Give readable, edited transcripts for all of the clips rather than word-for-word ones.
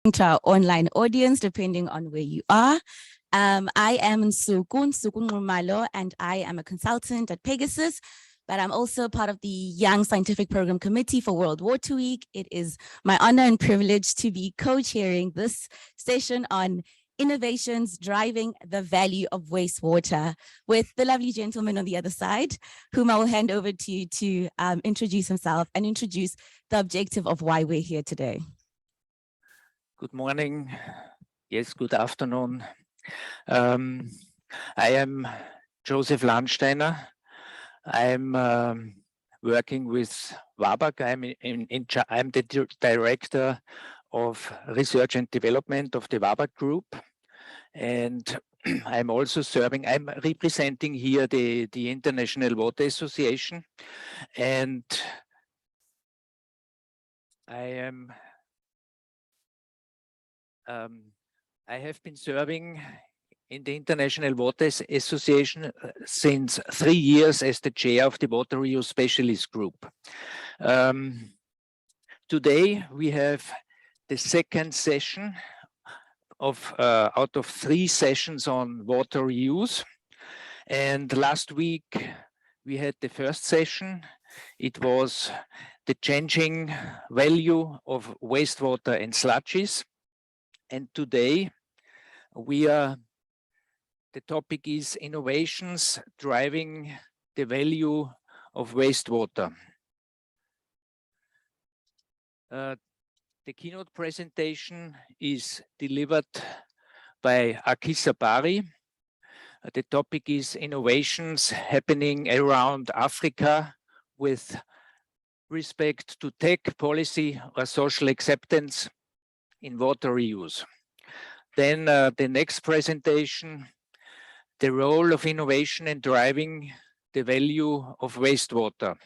to our online audience, depending on where you are. I am Nsukun Rumalo, and I am a consultant at Pegasus, but I'm also part of the Young Scientific Program Committee for World Water Week. It is my honor and privilege to be co-chairing this session on innovations driving the value of wastewater with the lovely gentleman on the other side, whom I will hand over to you to introduce himself and introduce the objective of why we're here today. Good morning. Yes, good afternoon. I am Joseph Landsteiner. I'm working with WABAG. I'm the director of research and development of the WABAG group. And I'm also I'm representing here the International Water Association. And I have been serving in the International Water Association since 3 years as the chair of the Water Reuse Specialist Group. Today we have the second session out of 3 sessions on water reuse. And last week we had the first session. It was the changing value of wastewater and sludges. And today the topic is innovations driving the value of wastewater. The keynote presentation is delivered by Akisa Bari. The topic is innovations happening around Africa with respect to tech, policy, or social acceptance in water reuse. Then the next presentation, the role of innovation in driving the value of wastewater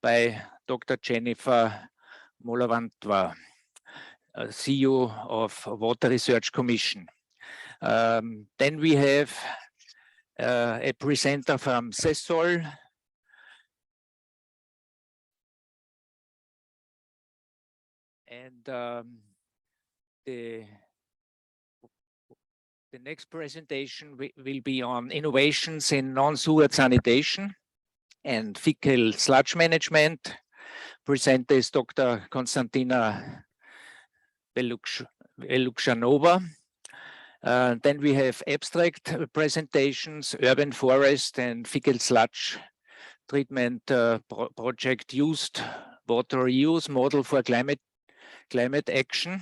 by Dr. Jennifer Molavantwa, CEO of Water Research Commission. Then we have a presenter from CESOL, and the next presentation will be on innovations in non-sewered sanitation and fecal sludge management. Presenter is Dr. Konstantina Velukshanova. Then we have abstract presentations, urban forest and fecal sludge treatment project used water reuse model for climate action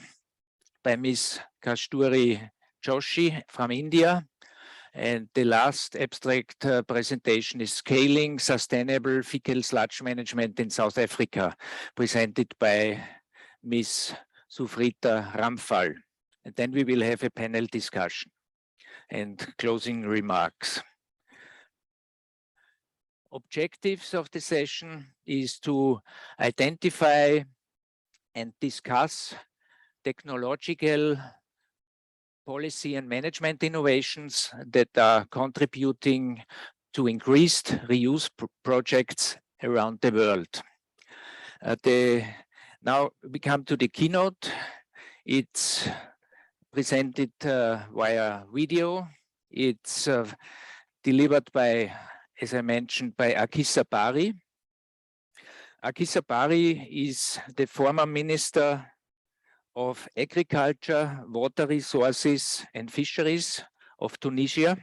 by Ms. Kasturi Joshi from India. And the last abstract presentation is Scaling Sustainable Fecal Sludge Management in South Africa, presented by Ms. Sufrita Ramphal. And then we will have a panel discussion and closing remarks. Objectives of the session is to identify and discuss technological, policy and management innovations that are contributing to increased reuse projects around the world. Now we come to the keynote. It's presented via video. It's delivered by, as I mentioned, by Akisa Bari. Akisa Bari is the former Minister of Agriculture, Water Resources and Fisheries of Tunisia.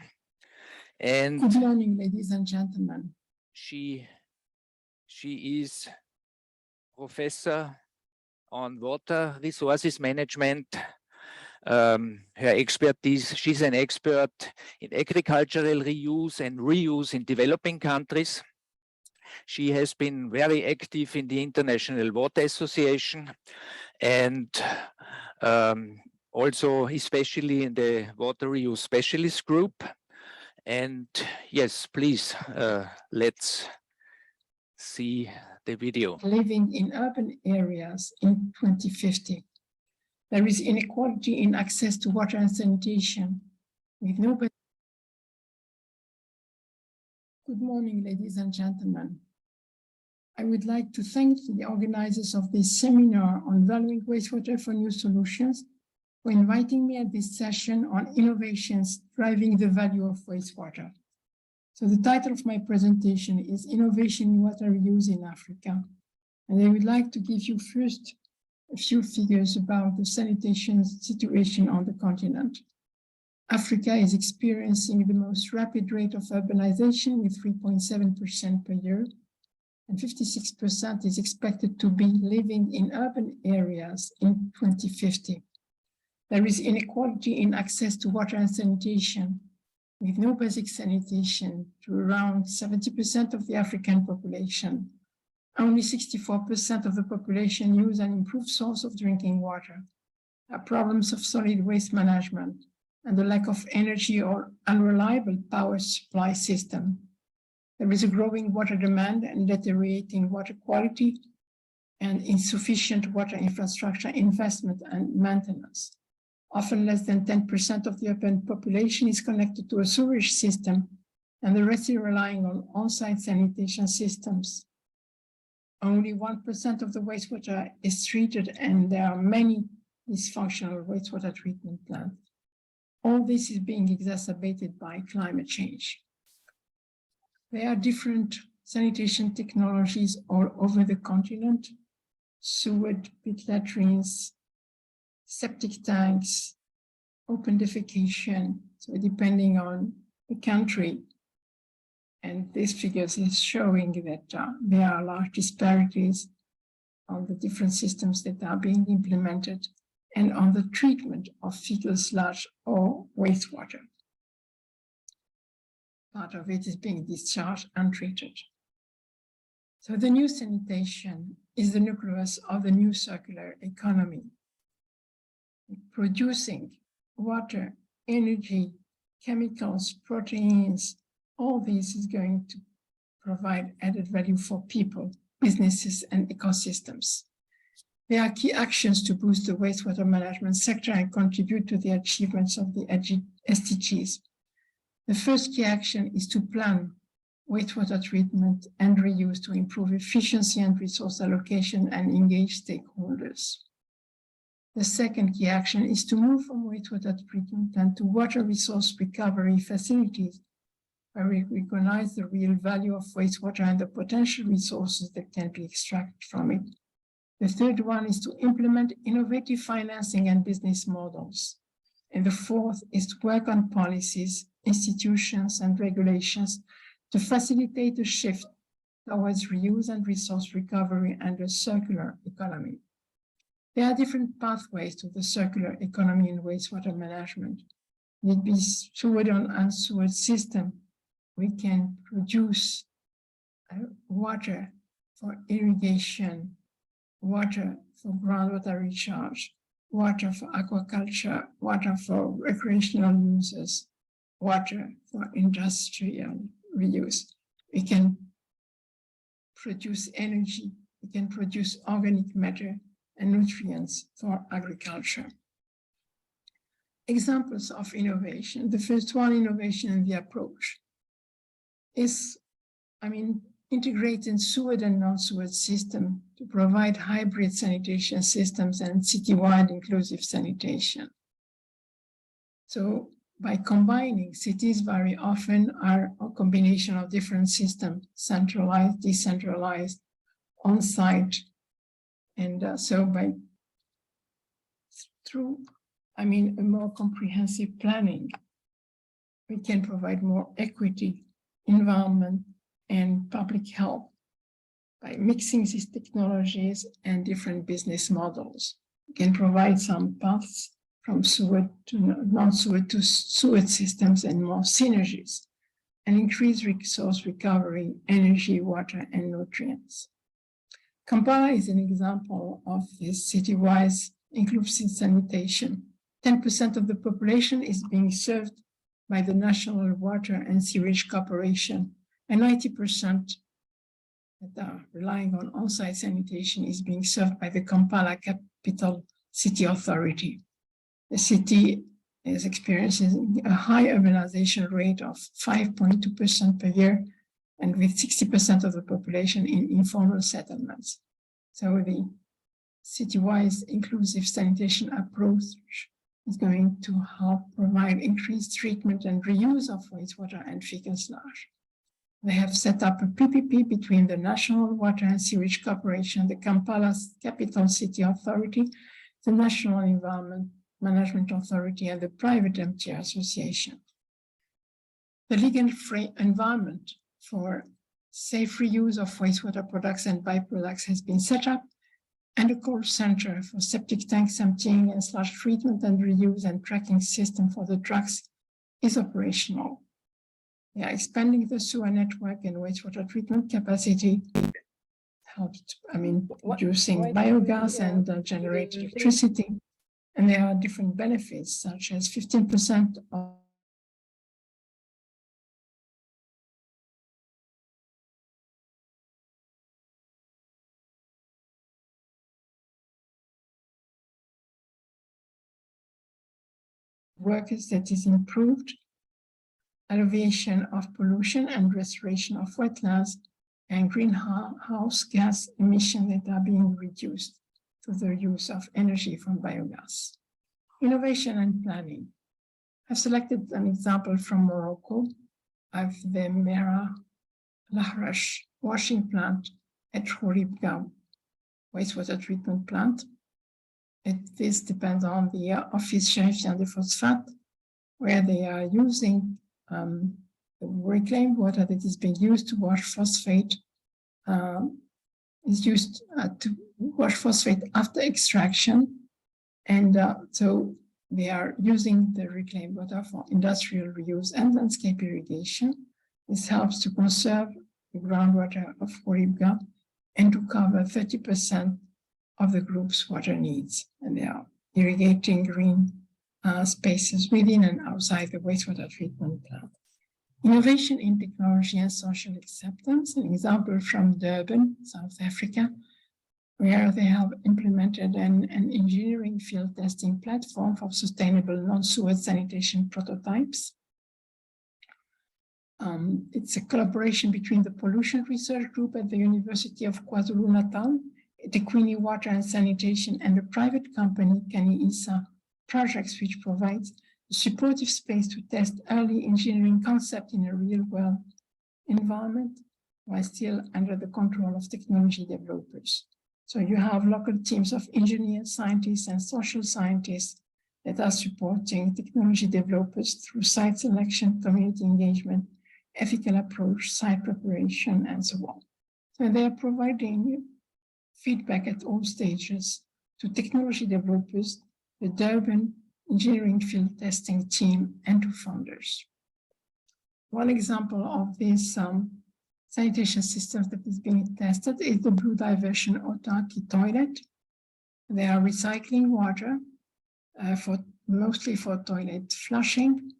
And good morning, ladies and gentlemen. She is professor on water resources management. Her expertise, she's an expert in agricultural reuse and reuse in developing countries. She has been very active in the International Water Association and also especially in the Water Reuse Specialist Group. And yes, please, let's see the video. Living in urban areas in 2050. There is inequality in access to water and sanitation. With no. Good morning, ladies and gentlemen. I would like to thank the organizers of this seminar on valuing wastewater for new solutions for inviting me at this session on innovations driving the value of wastewater. So the title of my presentation is Innovation in Water Reuse in Africa. And I would like to give you first a few figures about the sanitation situation on the continent. Africa is experiencing the most rapid rate of urbanization with 3.7% per year, and 56% is expected to be living in urban areas in 2050. There is inequality in access to water and sanitation, with no basic sanitation to around 70% of the African population. Only 64% of the population use an improved source of drinking water. There are problems of solid waste management and the lack of energy or unreliable power supply system. There is a growing water demand and deteriorating water quality and insufficient water infrastructure investment and maintenance. Often less than 10% of the urban population is connected to a sewage system, and the rest is relying on on-site sanitation systems. Only 1% of the wastewater is treated, and there are many dysfunctional wastewater treatment plants. All this is being exacerbated by climate change. There are different sanitation technologies all over the continent: sewered pit latrines, septic tanks, open defecation, so depending on the country. And these figures is showing that there are large disparities on the different systems that are being implemented and on the treatment of fecal sludge or wastewater. Part of it is being discharged untreated. So the new sanitation is the nucleus of the new circular economy. Producing water, energy, chemicals, proteins, all this is going to provide added value for people, businesses, and ecosystems. There are key actions to boost the wastewater management sector and contribute to the achievements of the SDGs. The first key action is to plan wastewater treatment and reuse to improve efficiency and resource allocation and engage stakeholders. The second key action is to move from wastewater treatment plant to water resource recovery facilities, where we recognize the real value of wastewater and the potential resources that can be extracted from it. The third one is to implement innovative financing and business models. And the fourth is to work on policies, institutions, and regulations to facilitate the shift towards reuse and resource recovery and a circular economy. There are different pathways to the circular economy in wastewater management. It be sewered or unsewered system. We can produce water for irrigation, water for groundwater recharge, water for aquaculture, water for recreational uses, water for industrial reuse. We can produce energy, we can produce organic matter and nutrients for agriculture. Examples of innovation. The first one, innovation in the approach, is, integrating sewered and non-sewered system to provide hybrid sanitation systems and citywide inclusive sanitation. So by combining, cities very often are a combination of different systems, centralized, decentralized, on-site. And so through a more comprehensive planning, we can provide more equity, environment, and public health by mixing these technologies and different business models. We can provide some paths from sewered to non-sewered to sewered systems and more synergies, and increase resource recovery, energy, water, and nutrients. Kampala is an example of this city-wide inclusive sanitation. 10% of the population is being served by the National Water and Sewage Corporation, and 90% that are relying on on-site sanitation is being served by the Kampala Capital City Authority. The city is experiencing a high urbanization rate of 5.2% per year, and with 60% of the population in informal settlements. So the city-wide inclusive sanitation approach is going to help provide increased treatment and reuse of wastewater and fecal sludge. They have set up a PPP between the National Water and Sewage Corporation, the Kampala's Capital City Authority, the National Environment Management Authority, and the private MTR Association. The legal environment for safe reuse of wastewater products and byproducts has been set up, and a call center for septic tanks emptying and sludge treatment and reuse and tracking system for the trucks is operational. They are expanding the sewer network and wastewater treatment capacity, producing biogas and generate electricity. And there are different benefits, such as 15% of workers that is improved, alleviation of pollution and restoration of wetlands, and greenhouse gas emissions that are being reduced through the use of energy from biogas. Innovation and planning. I've selected an example from Morocco of the Mera Lahrash washing plant at Khouribga wastewater treatment plant. This depends on the Office Chérifien de Phosphate, where they are using the reclaimed water that is being used to wash phosphate, is used to wash phosphate after extraction. And so they are using the reclaimed water for industrial reuse and landscape irrigation. This helps to conserve the groundwater of Khouribga and to cover 30% of the group's water needs. And they are irrigating green spaces within and outside the wastewater treatment plant. Innovation in technology and social acceptance, an example from Durban, South Africa, where they have implemented an engineering field testing platform for sustainable non-sewered sanitation prototypes. It's a collaboration between the Pollution Research Group at the University of KwaZulu-Natal, the Queenie Water and Sanitation, and the private company Kani Isa Projects, which provides a supportive space to test early engineering concept in a real-world environment, while still under the control of technology developers. So you have local teams of engineers, scientists, and social scientists that are supporting technology developers through site selection, community engagement, ethical approach, site preparation, and so on. So they are providing feedback at all stages to technology developers, the Durban engineering field testing team, and to funders. One example of this sanitation system that is being tested is the Blue Diversion Autarky toilet. They are recycling water mostly for toilet flushing.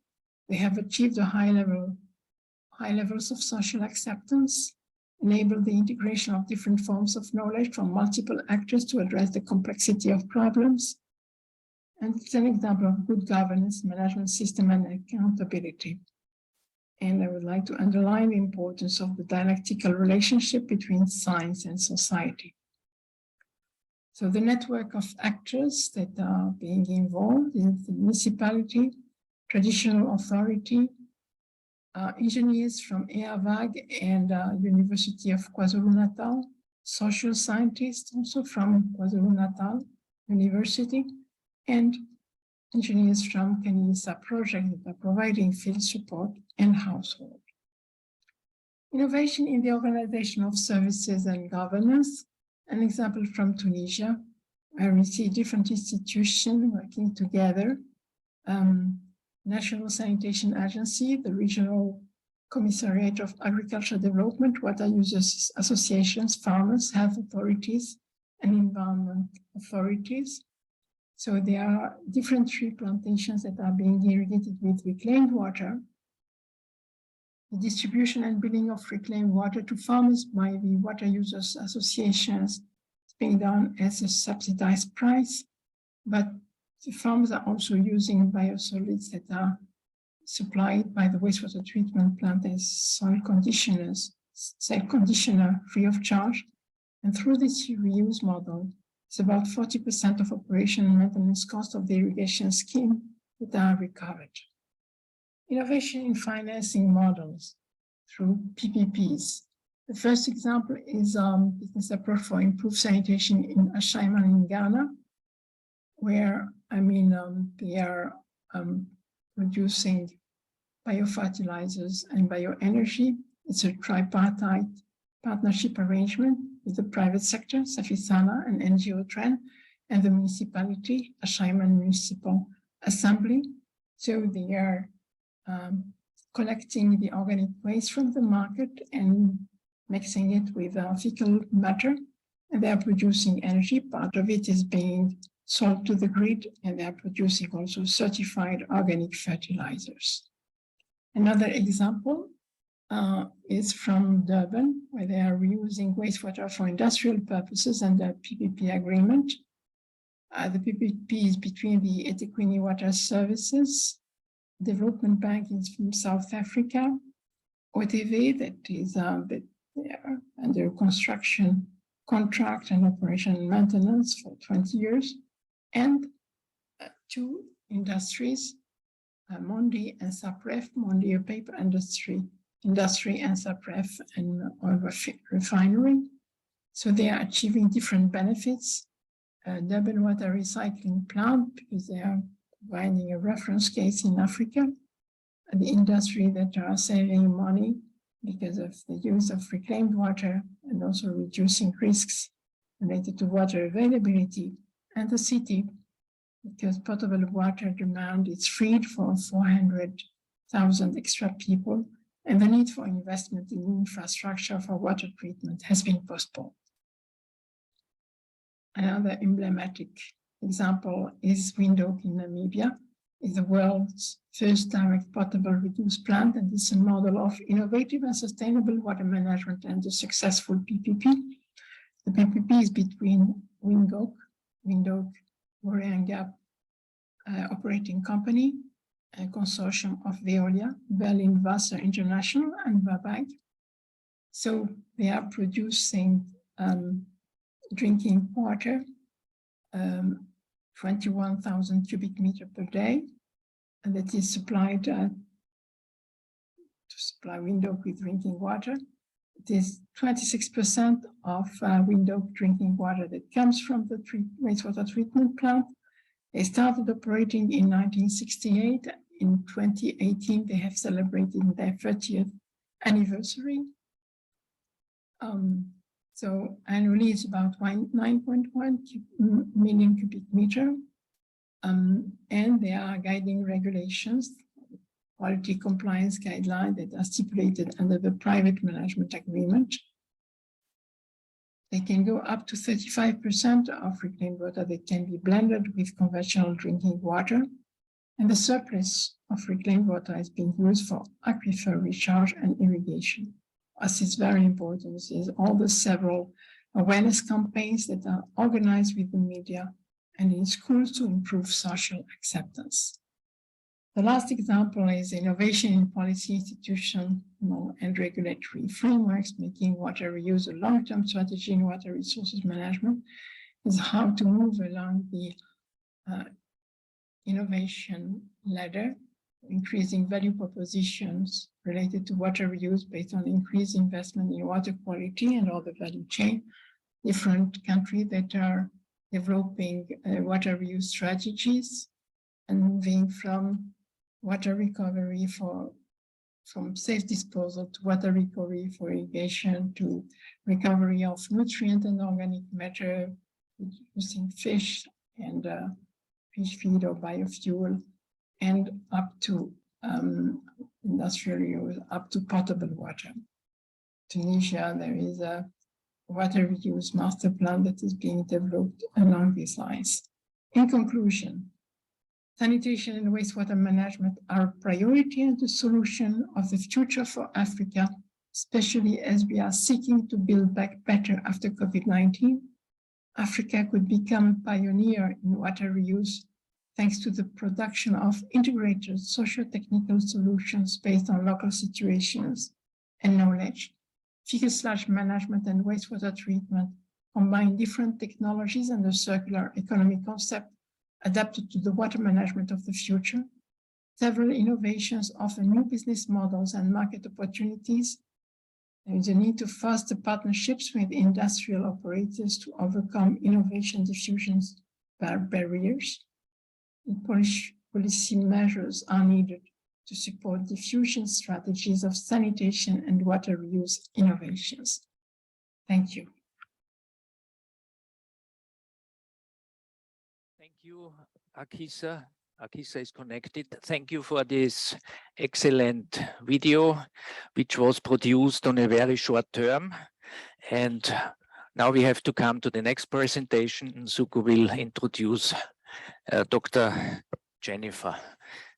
They have achieved a high levels of social acceptance, enable the integration of different forms of knowledge from multiple actors to address the complexity of problems. And it's an example of good governance, management system, and accountability. And I would like to underline the importance of the dialectical relationship between science and society. So the network of actors that are being involved is the municipality, traditional authority, engineers from EAVAG and University of KwaZulu-Natal, social scientists also from KwaZulu-Natal University, and engineers from Kanisa project that are providing field support and household. Innovation in the organization of services and governance, an example from Tunisia, where we see different institutions working together. National Sanitation Agency, the Regional Commissariat of Agricultural Development, water users associations, farmers, health authorities, and environment authorities. So there are different tree plantations that are being irrigated with reclaimed water. The distribution and billing of reclaimed water to farmers by the water users associations is being done as a subsidized price, but the farmers are also using biosolids that are supplied by the wastewater treatment plant as soil conditioner free of charge. And through this reuse model, It's about 40% of operation and maintenance cost of the irrigation scheme that are recovered. Innovation in financing models through PPPs. The first example is business approach for improved sanitation in Ashaiman in Ghana, where they are producing biofertilizers and bioenergy. It's a tripartite partnership arrangement with the private sector, Safisana and NGO Trend, and the municipality, Ashaiman Municipal Assembly. So they are collecting the organic waste from the market and mixing it with fecal matter, and they are producing energy. Part of it is being sold to the grid, and they are producing also certified organic fertilizers. Another example is from Durban, where they are reusing wastewater for industrial purposes under PPP agreement. The PPP is between the eThekwini Water Services Development Bank is from South Africa, OTV, that is under construction contract and operation and maintenance for 20 years, and two industries, Mondi and Sapref, Mondi a paper industry, and Sapref and oil refinery. So they are achieving different benefits. Durban water recycling plant, because they are providing a reference case in Africa, and the industry that are saving money because of the use of reclaimed water and also reducing risks related to water availability, and the city, because potable water demand is freed for 400,000 extra people, and the need for investment in infrastructure for water treatment has been postponed. Another emblematic example is Windhoek in Namibia. Is the world's first direct potable reduced plant, and it's a model of innovative and sustainable water management and a successful PPP. The PPP is between Windhoek, Warrior Gap Operating Company, a consortium of Veolia, Berlin Wasser International, and Wabag. So they are producing drinking water, 21,000 cubic meters per day, and that is supplied to supply Windhoek with drinking water. It is 26% of Windhoek drinking water that comes from the wastewater treatment plant. They started operating in 1968. In 2018, they have celebrated their 30th anniversary. So annually it's about 9.1 million cubic meter. And there are guiding regulations, quality compliance guidelines that are stipulated under the private management agreement. They can go up to 35% of reclaimed water that can be blended with conventional drinking water. And the surplus of reclaimed water is being used for aquifer recharge and irrigation. As is very important, is all the several awareness campaigns that are organized with the media and in schools to improve social acceptance. The last example is innovation in policy, institutional and regulatory frameworks, making water reuse a long-term strategy in water resources management, is how to move along the innovation ladder, increasing value propositions related to water reuse based on increased investment in water quality and all the value chain. Different countries that are developing water reuse strategies and moving from water recovery from safe disposal to water recovery for irrigation to recovery of nutrient and organic matter using fish and fish feed or biofuel, and up to industrial use, up to potable water. Tunisia, there is a water reuse master plan that is being developed along these lines. In conclusion, sanitation and wastewater management are a priority and the solution of the future for Africa, especially as we are seeking to build back better after COVID-19. Africa could become a pioneer in water reuse thanks to the production of integrated socio-technical solutions based on local situations and knowledge. Fecal sludge management and wastewater treatment combine different technologies and the circular economy concept adapted to the water management of the future. Several innovations offer new business models and market opportunities. There is a need to foster partnerships with industrial operators to overcome innovation diffusion's barriers. And policy measures are needed to support diffusion strategies of sanitation and water reuse innovations. Thank you. Thank you, Akisa. Akisa is connected. Thank you for this excellent video, which was produced on a very short term. And now we have to come to the next presentation. Nsuku will introduce Dr. Jennifer.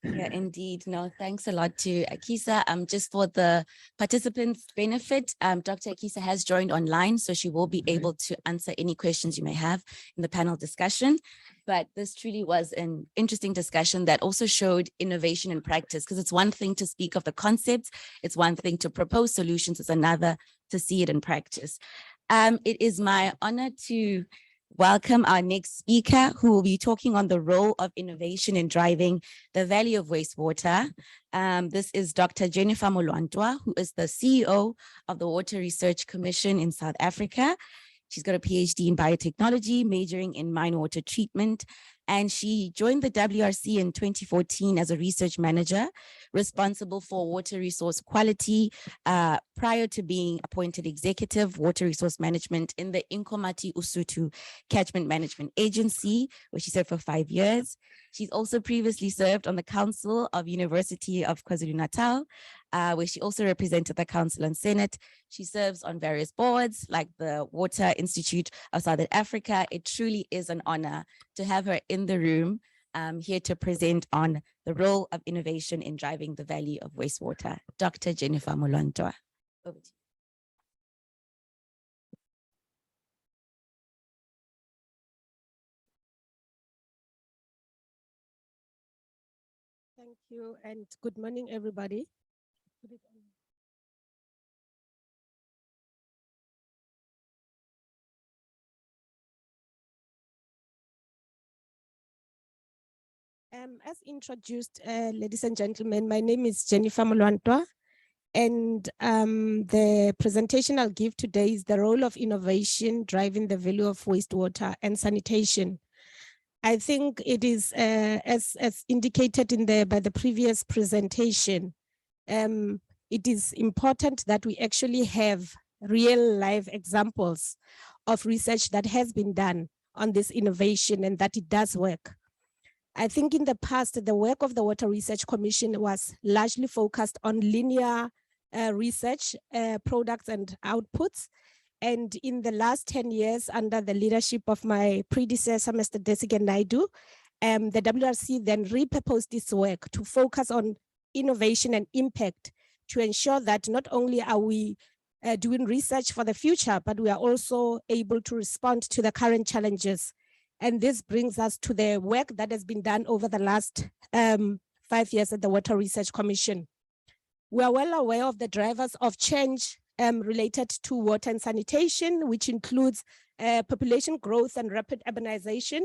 Yeah, indeed. No, thanks a lot to Akisa. Just for the participants' benefit, Dr. Akisa has joined online, so she will be able to answer any questions you may have in the panel discussion. But this truly was an interesting discussion that also showed innovation in practice, because it's one thing to speak of the concepts, it's one thing to propose solutions, it's another to see it in practice. It is my honor to welcome our next speaker, who will be talking on the role of innovation in driving the value of wastewater. This is Dr. Jennifer Molwantwa, who is the CEO of the Water Research Commission in South Africa. She's got a PhD in biotechnology, majoring in mine water treatment, and she joined the WRC in 2014 as a research manager responsible for water resource quality prior to being appointed executive water resource management in the Inkomati Usutu Catchment Management Agency, where she served for 5 years. She's also previously served on the Council of University of KwaZulu-Natal, where she also represented the Council and Senate. She serves on various boards like the Water Institute of Southern Africa. It truly is an honor to have her in the room here to present on the role of innovation in driving the value of wastewater. Dr. Jennifer Molwantwa. Over to you. Thank you and good morning, everybody. As introduced, ladies and gentlemen, my name is Jennifer Molwantwa, and the presentation I'll give today is the role of innovation driving the value of wastewater and sanitation. I think it is, as indicated by the previous presentation, it is important that we actually have real life examples of research that has been done on this innovation and that it does work. I think in the past, the work of the Water Research Commission was largely focused on linear research, products and outputs. And in the last 10 years, under the leadership of my predecessor, Mr. Desigan Naidu, the WRC then repurposed this work to focus on innovation and impact to ensure that not only are we doing research for the future, but we are also able to respond to the current challenges. And this brings us to the work that has been done over the last 5 years at the Water Research Commission. We are well aware of the drivers of change related to water and sanitation, which includes population growth and rapid urbanization,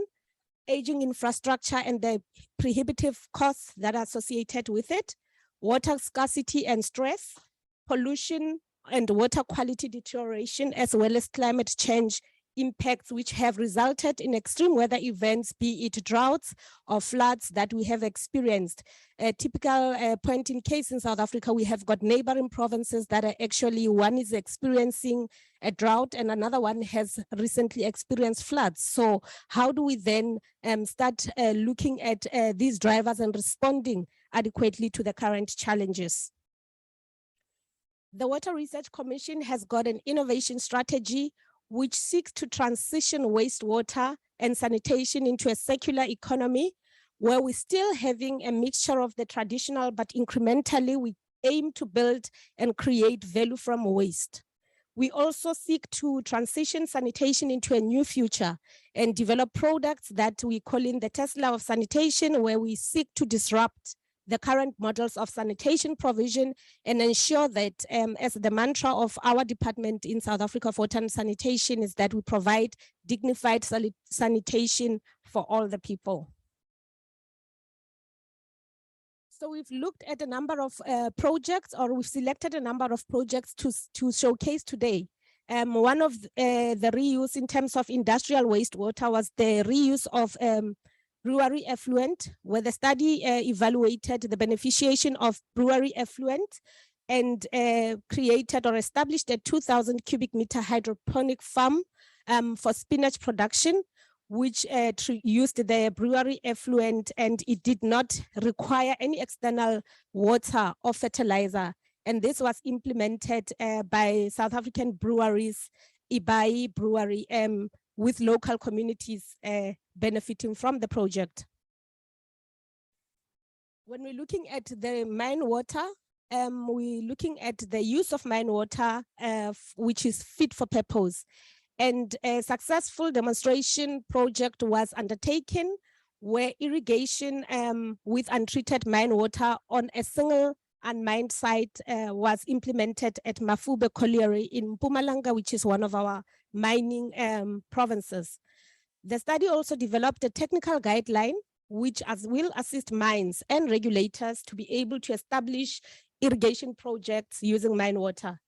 aging infrastructure and the prohibitive costs that are associated with it, water scarcity and stress, pollution and water quality deterioration, as well as climate change impacts which have resulted in extreme weather events, be it droughts or floods that we have experienced. A typical point in case in South Africa, we have got neighboring provinces that are actually, one is experiencing a drought and another one has recently experienced floods. So how do we then start looking at these drivers and responding adequately to the current challenges? The Water Research Commission has got an innovation strategy which seeks to transition wastewater and sanitation into a circular economy, where we're still having a mixture of the traditional, but incrementally we aim to build and create value from waste. We also seek to transition sanitation into a new future and develop products that we call in the Tesla of sanitation, where we seek to disrupt the current models of sanitation provision and ensure that, as the mantra of our department in South Africa for water and sanitation is that we provide dignified sanitation for all the people. So we've looked at a number of projects, or we've selected a number of projects to showcase today. One of the reuse in terms of industrial wastewater was the reuse of brewery effluent, where the study evaluated the beneficiation of brewery effluent and created or established a 2,000 cubic meter hydroponic farm for spinach production, which used the brewery effluent, and it did not require any external water or fertilizer. And this was implemented by South African breweries, Ibai Brewery, with local communities benefiting from the project. When we're looking at the mine water, we're looking at the use of mine water, which is fit for purpose. And a successful demonstration project was undertaken where irrigation with untreated mine water on a single unmined site was implemented at Mafube Colliery in Mpumalanga, which is one of our mining provinces. The study also developed a technical guideline which will assist mines and regulators to be able to establish irrigation projects using mine water.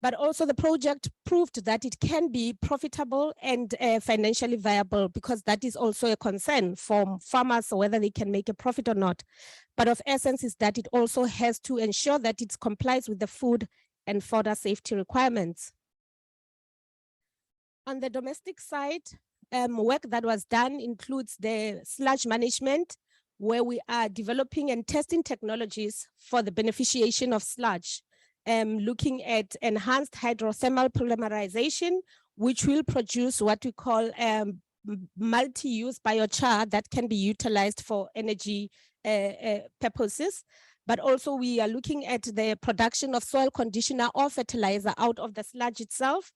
But also the project proved that it can be profitable and financially viable, because that is also a concern for farmers, whether they can make a profit or not. But of essence is that it also has to ensure that it complies with the food and fodder safety requirements. On the domestic side, work that was done includes the sludge management, where we are developing and testing technologies for the beneficiation of sludge. Looking at enhanced hydrothermal polymerization, which will produce what we call multi-use biochar that can be utilized for energy purposes. But also we are looking at the production of soil conditioner or fertilizer out of the sludge itself.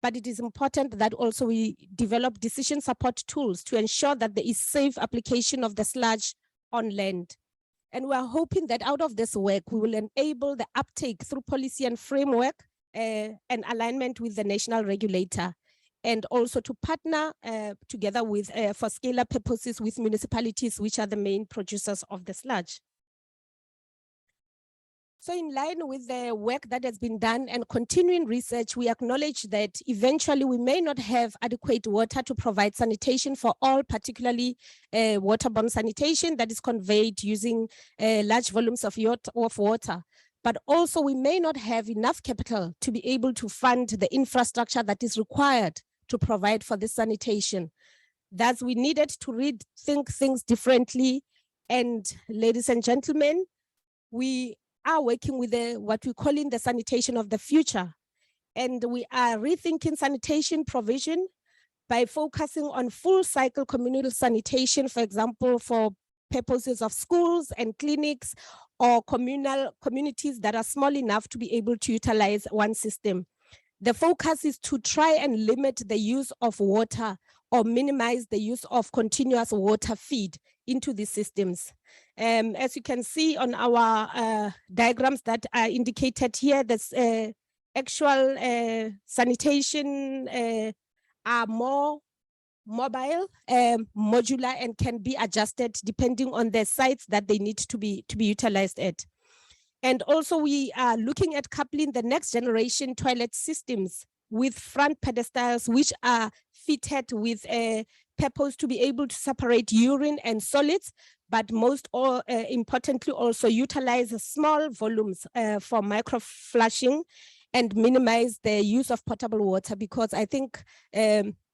But it is important that also we develop decision support tools to ensure that there is safe application of the sludge on land. And we're hoping that out of this work, we will enable the uptake through policy and framework and alignment with the national regulator, and also to partner together with, for scale-up purposes, with municipalities, which are the main producers of the sludge. So in line with the work that has been done and continuing research, we acknowledge that eventually we may not have adequate water to provide sanitation for all, particularly waterborne sanitation that is conveyed using large volumes of water. But also we may not have enough capital to be able to fund the infrastructure that is required to provide for this sanitation. Thus, we needed to rethink things differently. And ladies and gentlemen, we are working with what we call in the sanitation of the future. And we are rethinking sanitation provision by focusing on full cycle communal sanitation, for example, for purposes of schools and clinics or communities that are small enough to be able to utilize one system. The focus is to try and limit the use of water or minimize the use of continuous water feed into these systems. As you can see on our diagrams that are indicated here, this actual sanitation are more mobile, modular, and can be adjusted depending on the sites that they need to be utilized at. And also we are looking at coupling the next generation toilet systems with front pedestals, which are fitted with a purpose to be able to separate urine and solids, but most importantly also utilize small volumes for micro flushing and minimize the use of potable water, because I think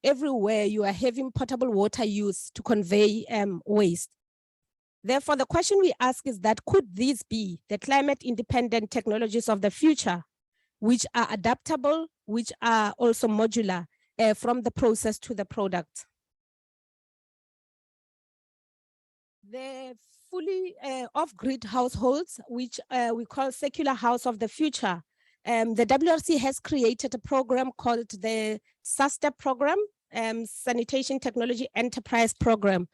everywhere you are having potable water use to convey waste. Therefore, the question we ask is that could these be the climate independent technologies of the future, which are adaptable, which are also modular from the process to the product? The fully off-grid households, which we call circular house of the future, the WRC has created a program called the SASTEP program, Sanitation Technology Enterprise Program.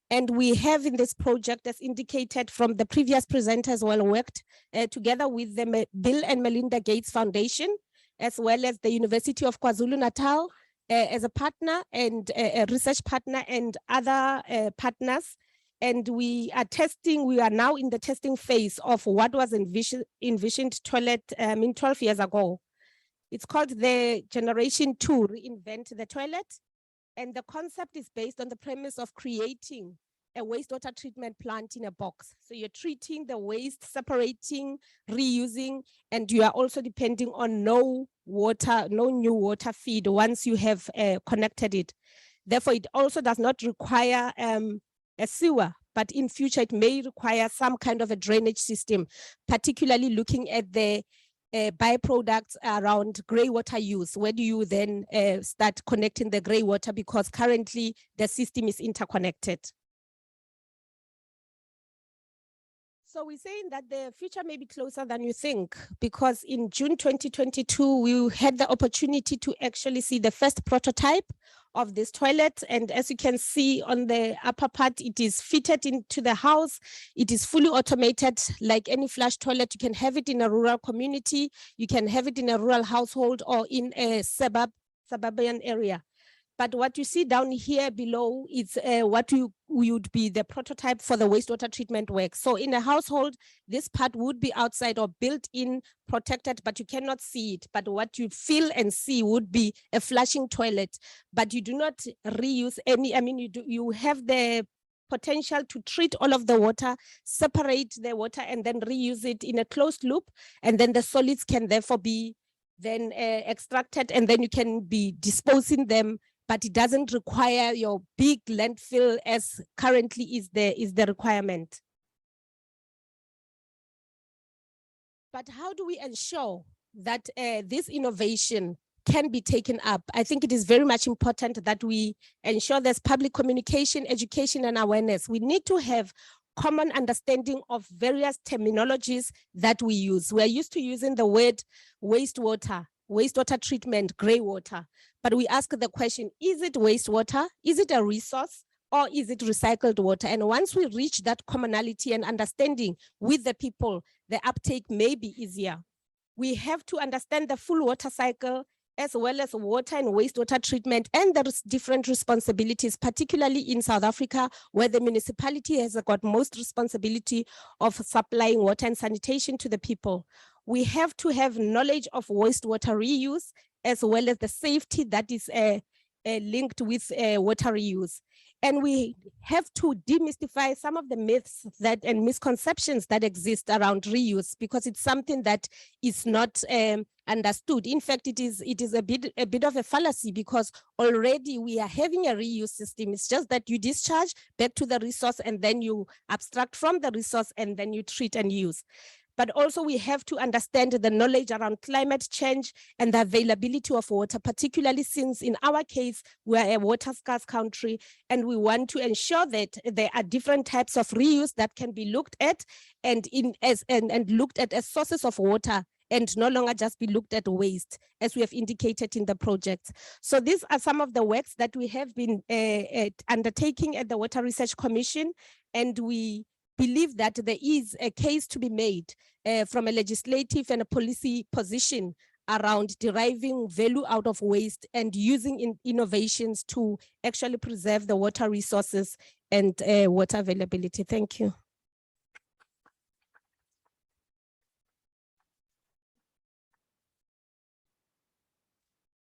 And we have in this project, as indicated from the previous presenter as well, worked together with the Bill and Melinda Gates Foundation, as well as the University of KwaZulu-Natal as a partner and a research partner and other partners. And we are now in the testing phase of what was envisioned toilet 12 years ago. It's called the Generation 2 Reinvent the Toilet. And the concept is based on the premise of creating a wastewater treatment plant in a box. So you're treating the waste, separating, reusing, and you are also depending on no new water feed once you have connected it. Therefore, it also does not require a sewer, but in future it may require some kind of a drainage system, particularly looking at the byproducts around grey water use. Where do you then start connecting the grey water, because currently the system is interconnected? So we're saying that the future may be closer than you think, because in June 2022, we had the opportunity to actually see the first prototype of this toilet. And as you can see on the upper part, it is fitted into the house. It is fully automated like any flush toilet. You can have it in a rural community. You can have it in a rural household or in a suburban area. But what you see down here below is what would be the prototype for the wastewater treatment work. So in a household, this part would be outside or built in, protected, but you cannot see it. But what you feel and see would be a flushing toilet, but you do not reuse any, you have the potential to treat all of the water, separate the water, and then reuse it in a closed loop. And then the solids can therefore be then extracted, and then you can be disposing them, but it doesn't require your big landfill as currently is the requirement. But how do we ensure that this innovation can be taken up? I think it is very much important that we ensure there's public communication, education, and awareness. We need to have common understanding of various terminologies that we use. We're used to using the word wastewater treatment, grey water. But we ask the question, is it wastewater? Is it a resource? Or is it recycled water? And once we reach that commonality and understanding with the people, the uptake may be easier. We have to understand the full water cycle, as well as water and wastewater treatment, and the different responsibilities, particularly in South Africa, where the municipality has got most responsibility of supplying water and sanitation to the people. We have to have knowledge of wastewater reuse, as well as the safety that is linked with water reuse. And we have to demystify some of the myths and misconceptions that exist around reuse, because it's something that is not understood. In fact, it is a bit of a fallacy, because already we are having a reuse system. It's just that you discharge back to the resource, and then you abstract from the resource, and then you treat and use. But also we have to understand the knowledge around climate change and the availability of water, particularly since in our case, we're a water scarce country, and we want to ensure that there are different types of reuse that can be looked at and looked at as sources of water, and no longer just be looked at waste, as we have indicated in the project. So these are some of the works that we have been undertaking at the Water Research Commission, and we believe that there is a case to be made from a legislative and a policy position around deriving value out of waste and using innovations to actually preserve the water resources and water availability. Thank you.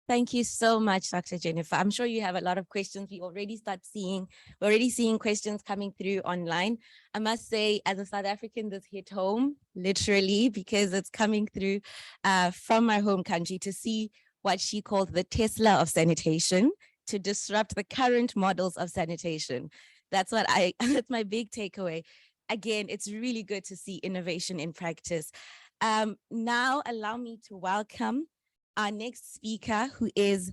Thank you so much, Dr. Jennifer. I'm sure you have a lot of questions. We're already seeing questions coming through online. I must say, as a South African, this hit home, literally, because it's coming through from my home country, to see what she called the Tesla of sanitation, to disrupt the current models of sanitation. That's my big takeaway. Again, it's really good to see innovation in practice. Now allow me to welcome our next speaker, who is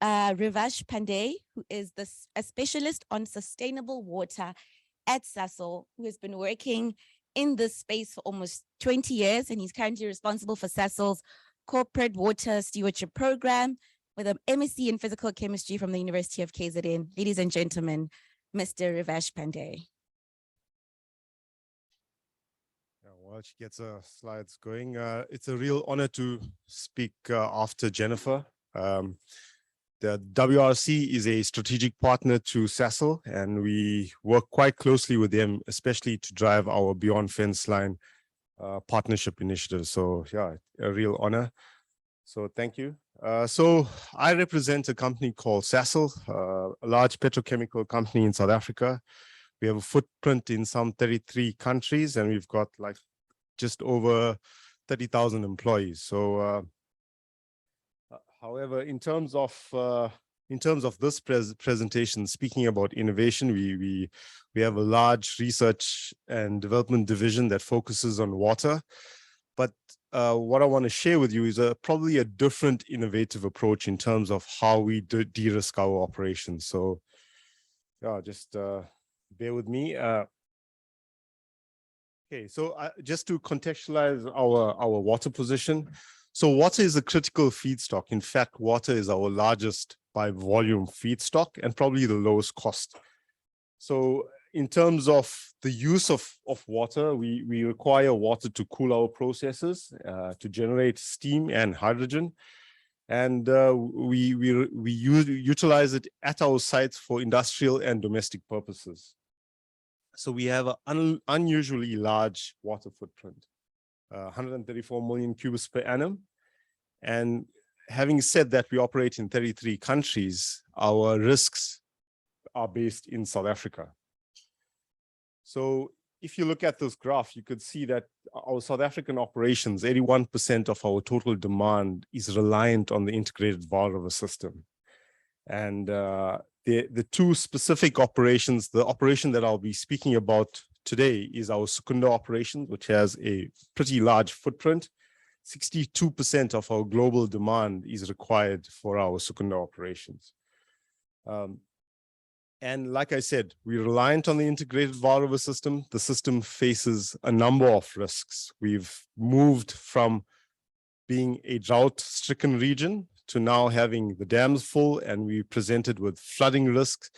Rivash Pandey, who is a specialist on sustainable water at Sasol, who has been working in this space for almost 20 years, and he's currently responsible for Sasol's corporate water stewardship program with an MSc in physical chemistry from the University of KZN. Ladies and gentlemen, Mr. Rivesh Pandey. Yeah, while she gets her slides going, it's a real honor to speak after Jennifer. The WRC is a strategic partner to SASL, and we work quite closely with them, especially to drive our Beyond Fence Line partnership initiative. So yeah, a real honor. So thank you. So I represent a company called SASL, a large petrochemical company in South Africa. We have a footprint in some 33 countries, and we've got like just over 30,000 employees. So however, in terms of this presentation, speaking about innovation, we have a large research and development division that focuses on water. But what I want to share with you is probably a different innovative approach in terms of how we de-risk our operations. So yeah, just bear with me. Okay, so just to contextualize our water position. So water is a critical feedstock. In fact, water is our largest by volume feedstock and probably the lowest cost. So in terms of the use of water, we require water to cool our processes, to generate steam and hydrogen. And we utilize it at our sites for industrial and domestic purposes. So we have an unusually large water footprint, 134 million cubes per annum. And having said that, we operate in 33 countries, our risks are based in South Africa. So if you look at this graph, you could see that our South African operations, 81% of our total demand is reliant on the integrated Vaal River system. And the two specific operations, the operation that I'll be speaking about today is our Secunda operation, which has a pretty large footprint. 62% of our global demand is required for our Secunda operations. And like I said, we're reliant on the integrated Vaal River system. The system faces a number of risks. We've moved from being a drought-stricken region to now having the dams full, and we presented with flooding risks.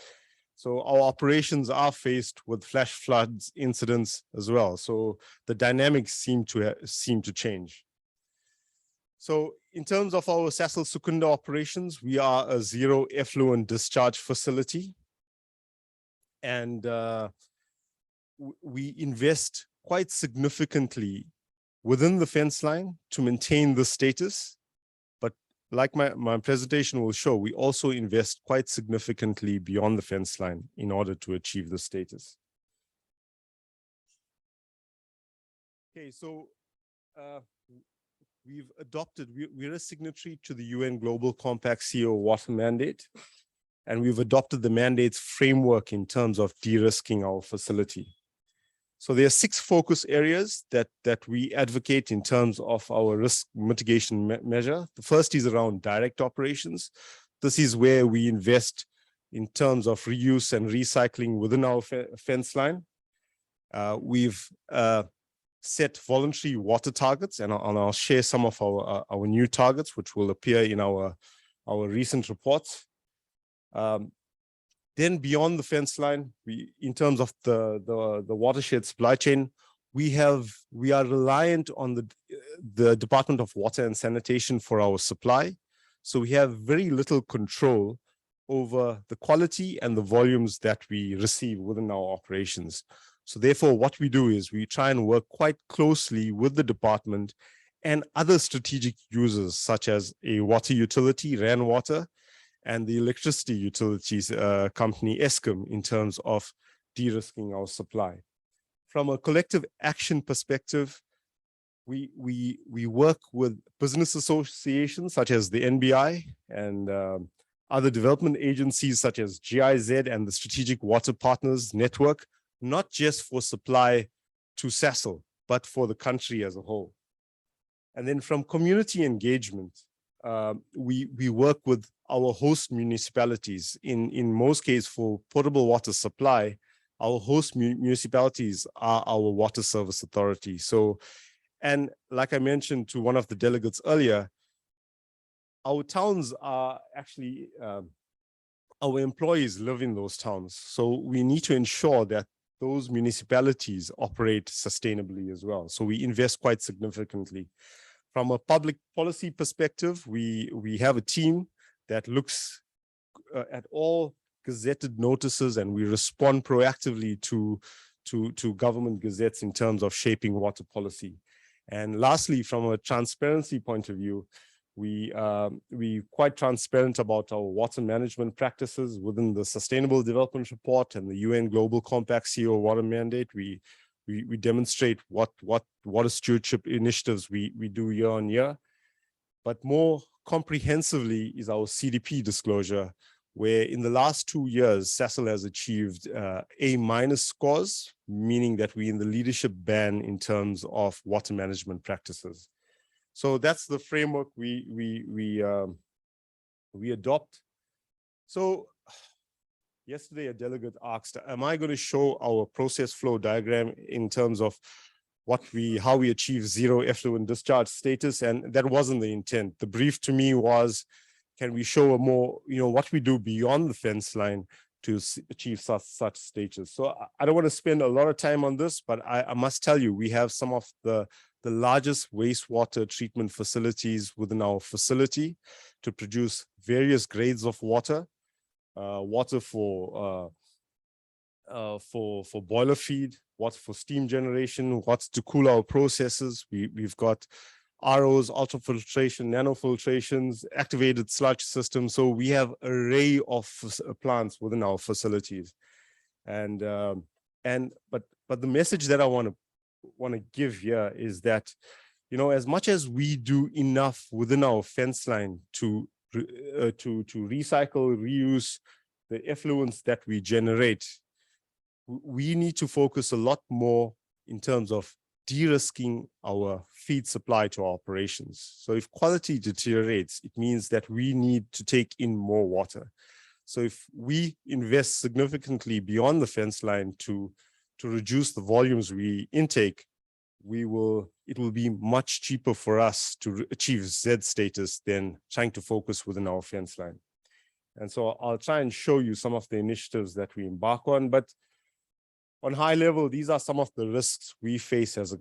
So our operations are faced with flash floods incidents as well. So the dynamics seem to change. So in terms of our SASL Secunda operations, we are a zero effluent discharge facility. And we invest quite significantly within the fence line to maintain the status. But like my presentation will show, we also invest quite significantly beyond the fence line in order to achieve the status. Okay, so we're a signatory to the UN Global Compact CO Water Mandate, and we've adopted the mandate's framework in terms of de-risking our facility. So there are 6 focus areas that we advocate in terms of our risk mitigation measure. The first is around direct operations. This is where we invest in terms of reuse and recycling within our fence line. We've set voluntary water targets, and I'll share some of our new targets, which will appear in our recent reports. Then beyond the fence line, in terms of the watershed supply chain, we are reliant on the Department of Water and Sanitation for our supply. So we have very little control over the quality and the volumes that we receive within our operations. So therefore, what we do is we try and work quite closely with the department and other strategic users, such as a water utility, Rand Water, and the electricity utilities company, Eskom, in terms of de-risking our supply. From a collective action perspective, we work with business associations such as the NBI and other development agencies such as GIZ and the Strategic Water Partners Network, not just for supply to SASL, but for the country as a whole. And then from community engagement, we work with our host municipalities. In most cases, for potable water supply, our host municipalities are our water service authority. So, and like I mentioned to one of the delegates earlier, our towns are actually our employees live in those towns. So we need to ensure that those municipalities operate sustainably as well. So we invest quite significantly. From a public policy perspective, we have a team that looks at all gazetted notices, and we respond proactively to government gazettes in terms of shaping water policy. And lastly, from a transparency point of view, we quite transparent about our water management practices within the Sustainable Development Report and the UN Global Compact CEO Water Mandate. We demonstrate what water stewardship initiatives we do year on year. But more comprehensively is our CDP disclosure, where in the last 2 years, SASL has achieved A- scores, meaning that we're in the leadership band in terms of water management practices. So that's the framework we adopt. So yesterday a delegate asked, am I going to show our process flow diagram in terms of how we achieve zero effluent discharge status? And that wasn't the intent. The brief to me was, can we show a more, what we do beyond the fence line to achieve such status? So I don't want to spend a lot of time on this, but I must tell you, we have some of the largest wastewater treatment facilities within our facility to produce various grades of water, water for boiler feed, water for steam generation, water to cool our processes. We've got ROs, ultrafiltration, nanofiltrations, activated sludge systems. So we have an array of plants within our facilities. But the message that I want to give here is that, as much as we do enough within our fence line to recycle, reuse the effluents that we generate, we need to focus a lot more in terms of de-risking our feed supply to our operations. So if quality deteriorates, it means that we need to take in more water. So if we invest significantly beyond the fence line to reduce the volumes we intake, it will be much cheaper for us to achieve Z status than trying to focus within our fence line. And so I'll try and show you some of the initiatives that we embark on, but on high level, these are some of the risks we face as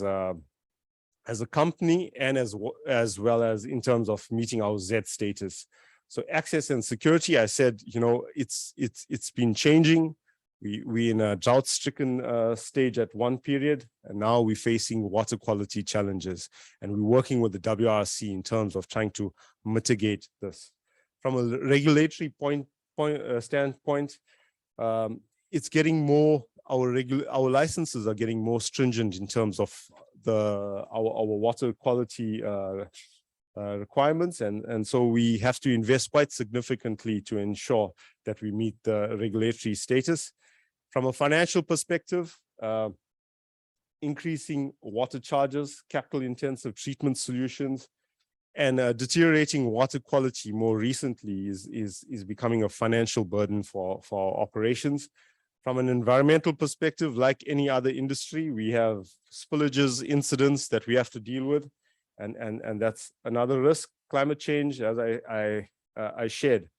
a company, and as well as in terms of meeting our Z status. So access and security, I said, it's been changing. We're in a drought-stricken stage at one period, and now we're facing water quality challenges, and we're working with the WRC in terms of trying to mitigate this. From a regulatory standpoint, it's getting more. Our licenses are getting more stringent in terms of our water quality requirements, and so we have to invest quite significantly to ensure that we meet the regulatory status. From a financial perspective, increasing water charges, capital-intensive treatment solutions, and deteriorating water quality more recently is becoming a financial burden for our operations. From an environmental perspective, like any other industry, we have spillages, incidents that we have to deal with, and that's another risk. Climate change, as I shared.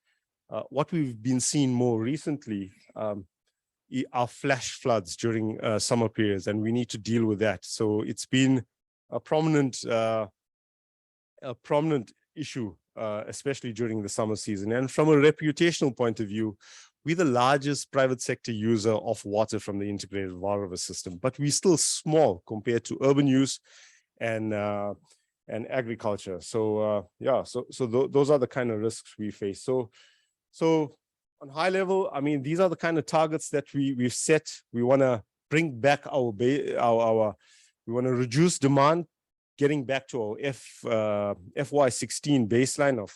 What we've been seeing more recently are flash floods during summer periods, and we need to deal with that. So it's been a prominent issue, especially during the summer season. And from a reputational point of view, we're the largest private sector user of water from the integrated water river system, but we're still small compared to urban use and agriculture. So those are the kind of risks we face. So on high level, I mean, these are the kind of targets that we've set. We want to bring back we want to reduce demand, getting back to our FY16 baseline of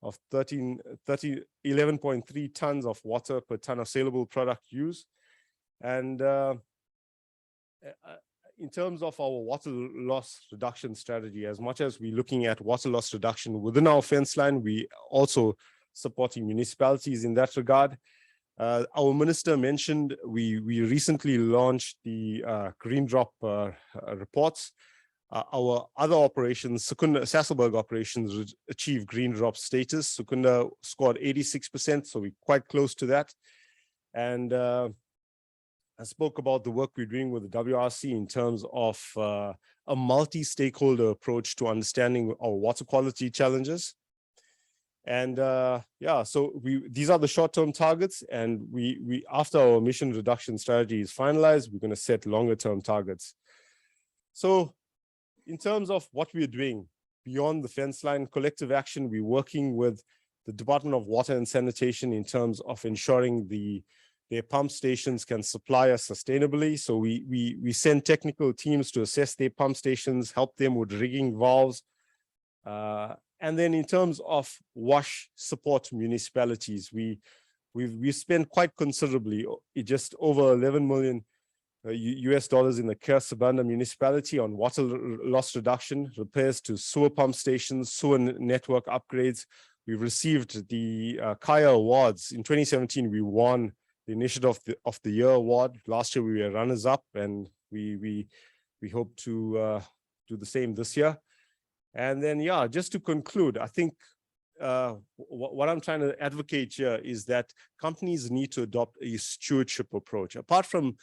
11.3 tons of water per ton of saleable product use. And in terms of our water loss reduction strategy, as much as we're looking at water loss reduction within our fence line, we also supporting municipalities in that regard. Our minister mentioned we recently launched the Green Drop reports. Our other operations, Secunda, Sasolburg operations, achieved green drop status. Secunda scored 86%, so we're quite close to that. And I spoke about the work we're doing with the WRC in terms of a multi-stakeholder approach to understanding our water quality challenges. And yeah, so these are the short-term targets, and we after our emission reduction strategy is finalized, we're going to set longer-term targets. So in terms of what we're doing beyond the fence line collective action, we're working with the Department of Water and Sanitation in terms of ensuring their pump stations can supply us sustainably. So we send technical teams to assess their pump stations, help them with rigging valves. And then in terms of wash support municipalities, we spent quite considerably, just over 11 million US dollars in the Sabanda municipality on water loss reduction, repairs to sewer pump stations, sewer network upgrades. We received the Kaya Awards. In 2017, we won the Initiative of the Year award. Last year, we were runners up, and we hope to do the same this year. And then, yeah, just to conclude, I think what I'm trying to advocate here is that companies need to adopt a stewardship approach. Apart from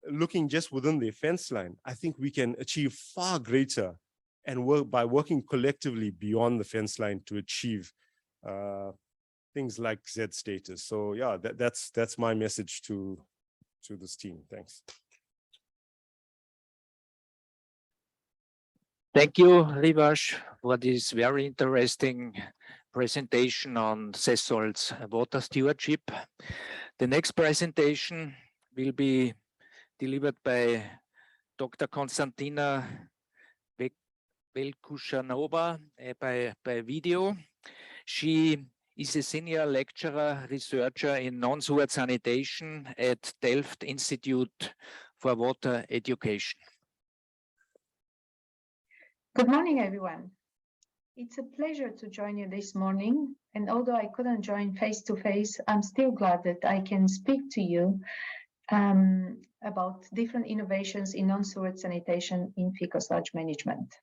looking just within the fence line, I think we can achieve far greater and work by working collectively beyond the fence line to achieve things like Z status. So yeah, that's my message to this team. Thanks. Thank you, Rivash, for this very interesting presentation on Sasol's water stewardship. The next presentation will be delivered by Dr. Konstantina Velkushanova by video. She is a senior lecturer, researcher in non-sewered sanitation at Delft Institute for Water Education. Good morning, everyone. It's a pleasure to join you this morning. And although I couldn't join face-to-face, I'm still glad that I can speak to you about different innovations in non-sewered sanitation in fecal sludge management.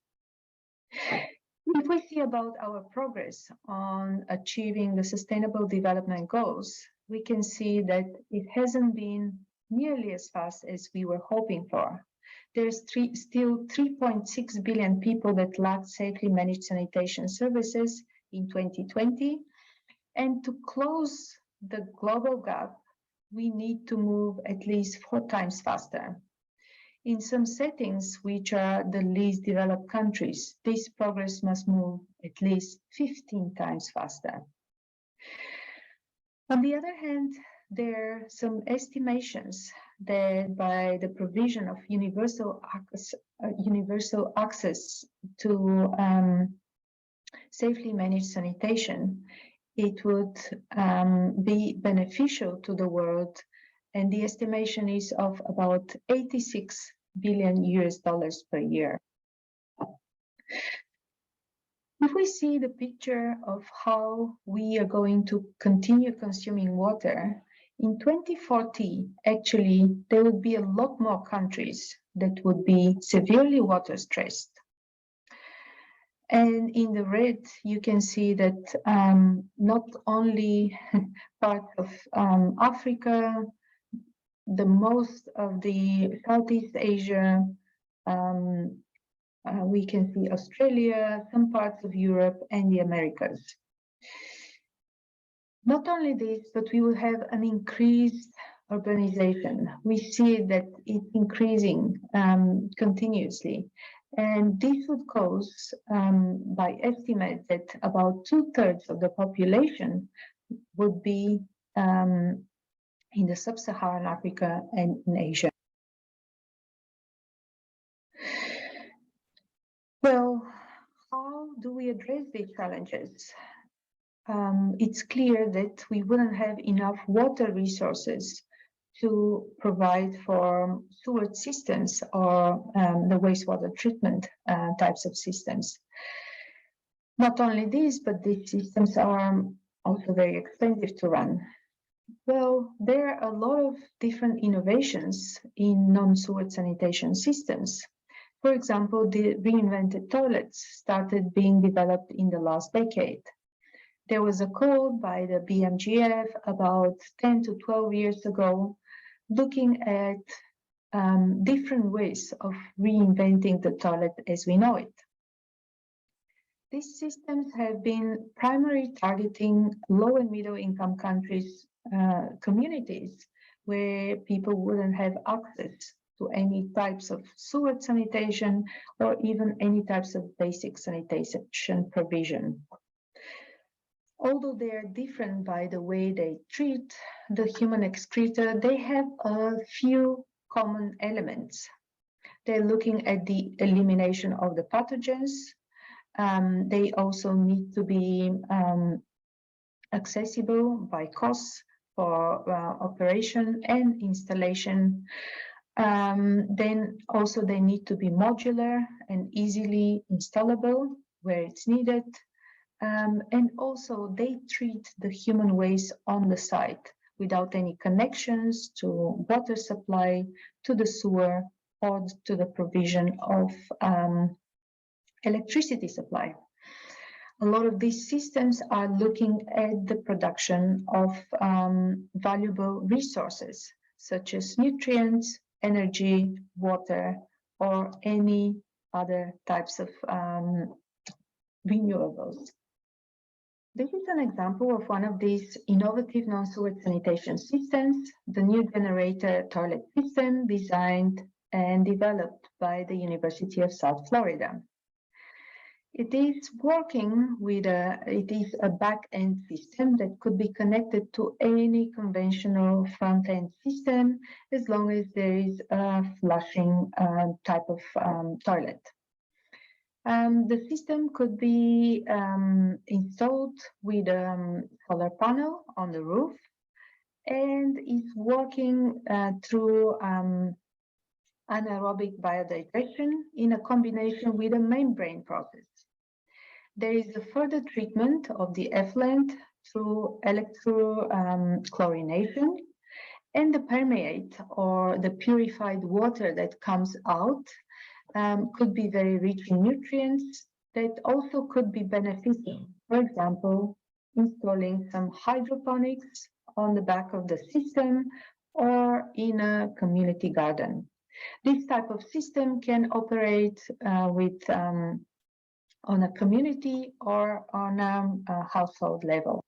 If we see about our progress on achieving the Sustainable Development Goals, we can see that it hasn't been nearly as fast as we were hoping for. There's still 3.6 billion people that lack safely managed sanitation services in 2020. And to close the global gap, we need to move at least 4 times faster. In some settings, which are the least developed countries, this progress must move at least 15 times faster. On the other hand, there are some estimations that by the provision of universal access to safely managed sanitation, it would be beneficial to the world, and the estimation is of about 86 billion US dollars per year. If we see the picture of how we are going to continue consuming water, in 2040, actually, there would be a lot more countries that would be severely water stressed. And in the red, you can see that not only part of Africa, the most of the Southeast Asia, we can see Australia, some parts of Europe, and the Americas. Not only this, but we will have an increased urbanization. We see that it's increasing continuously. And this would cause, by estimate, that about 2/3 of the population would be in the sub-Saharan Africa and in Asia. Well, how do we address these challenges? It's clear that we wouldn't have enough water resources to provide for sewage systems or the wastewater treatment types of systems. Not only this, but these systems are also very expensive to run. Well, there are a lot of different innovations in non-sewered sanitation systems. For example, the reinvented toilets started being developed in the last decade. There was a call by the BMGF about 10 to 12 years ago, looking at different ways of reinventing the toilet as we know it. These systems have been primarily targeting low and middle income countries, communities, where people wouldn't have access to any types of sewer sanitation or even any types of basic sanitation provision. Although they are different by the way they treat the human excreta, they have a few common elements. They're looking at the elimination of the pathogens. They also need to be accessible by costs for operation and installation. Then also they need to be modular and easily installable where it's needed. And also they treat the human waste on the site without any connections to water supply, to the sewer, or to the provision of electricity supply. A lot of these systems are looking at the production of valuable resources, such as nutrients, energy, water, or any other types of renewables. This is an example of one of these innovative non-sewered sanitation systems, the new generator toilet system designed and developed by the University of South Florida. It is working with it is a back-end system that could be connected to any conventional front-end system as long as there is a flushing type of toilet. The system could be installed with a solar panel on the roof and is working through anaerobic biodigestion in a combination with a membrane process. There is a further treatment of the effluent through electrochlorination, and the permeate or the purified water that comes out could be very rich in nutrients that also could be beneficial. For example, installing some hydroponics on the back of the system or in a community garden. This type of system can operate on a community or on a household level.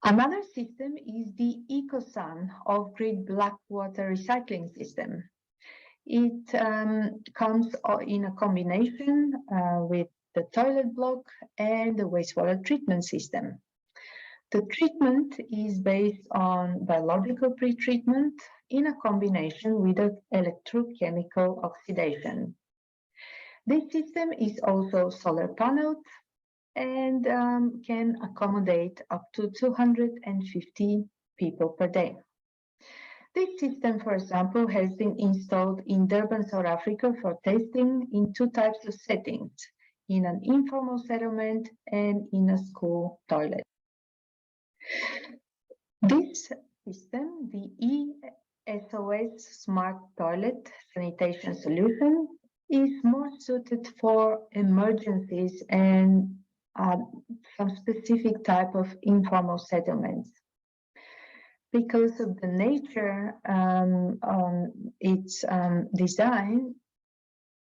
Another system is the EcoSan off-grid black water recycling system. It comes in a combination with the toilet block and the wastewater treatment system. The treatment is based on biological pretreatment in a combination with an electrochemical oxidation. This system is also solar paneled and can accommodate up to 250 people per day. This system, for example, has been installed in Durban, South Africa for testing in two types of settings, in an informal settlement and in a school toilet. This system, the ESOS Smart Toilet Sanitation Solution, is more suited for emergencies and some specific type of informal settlements. Because of the nature its design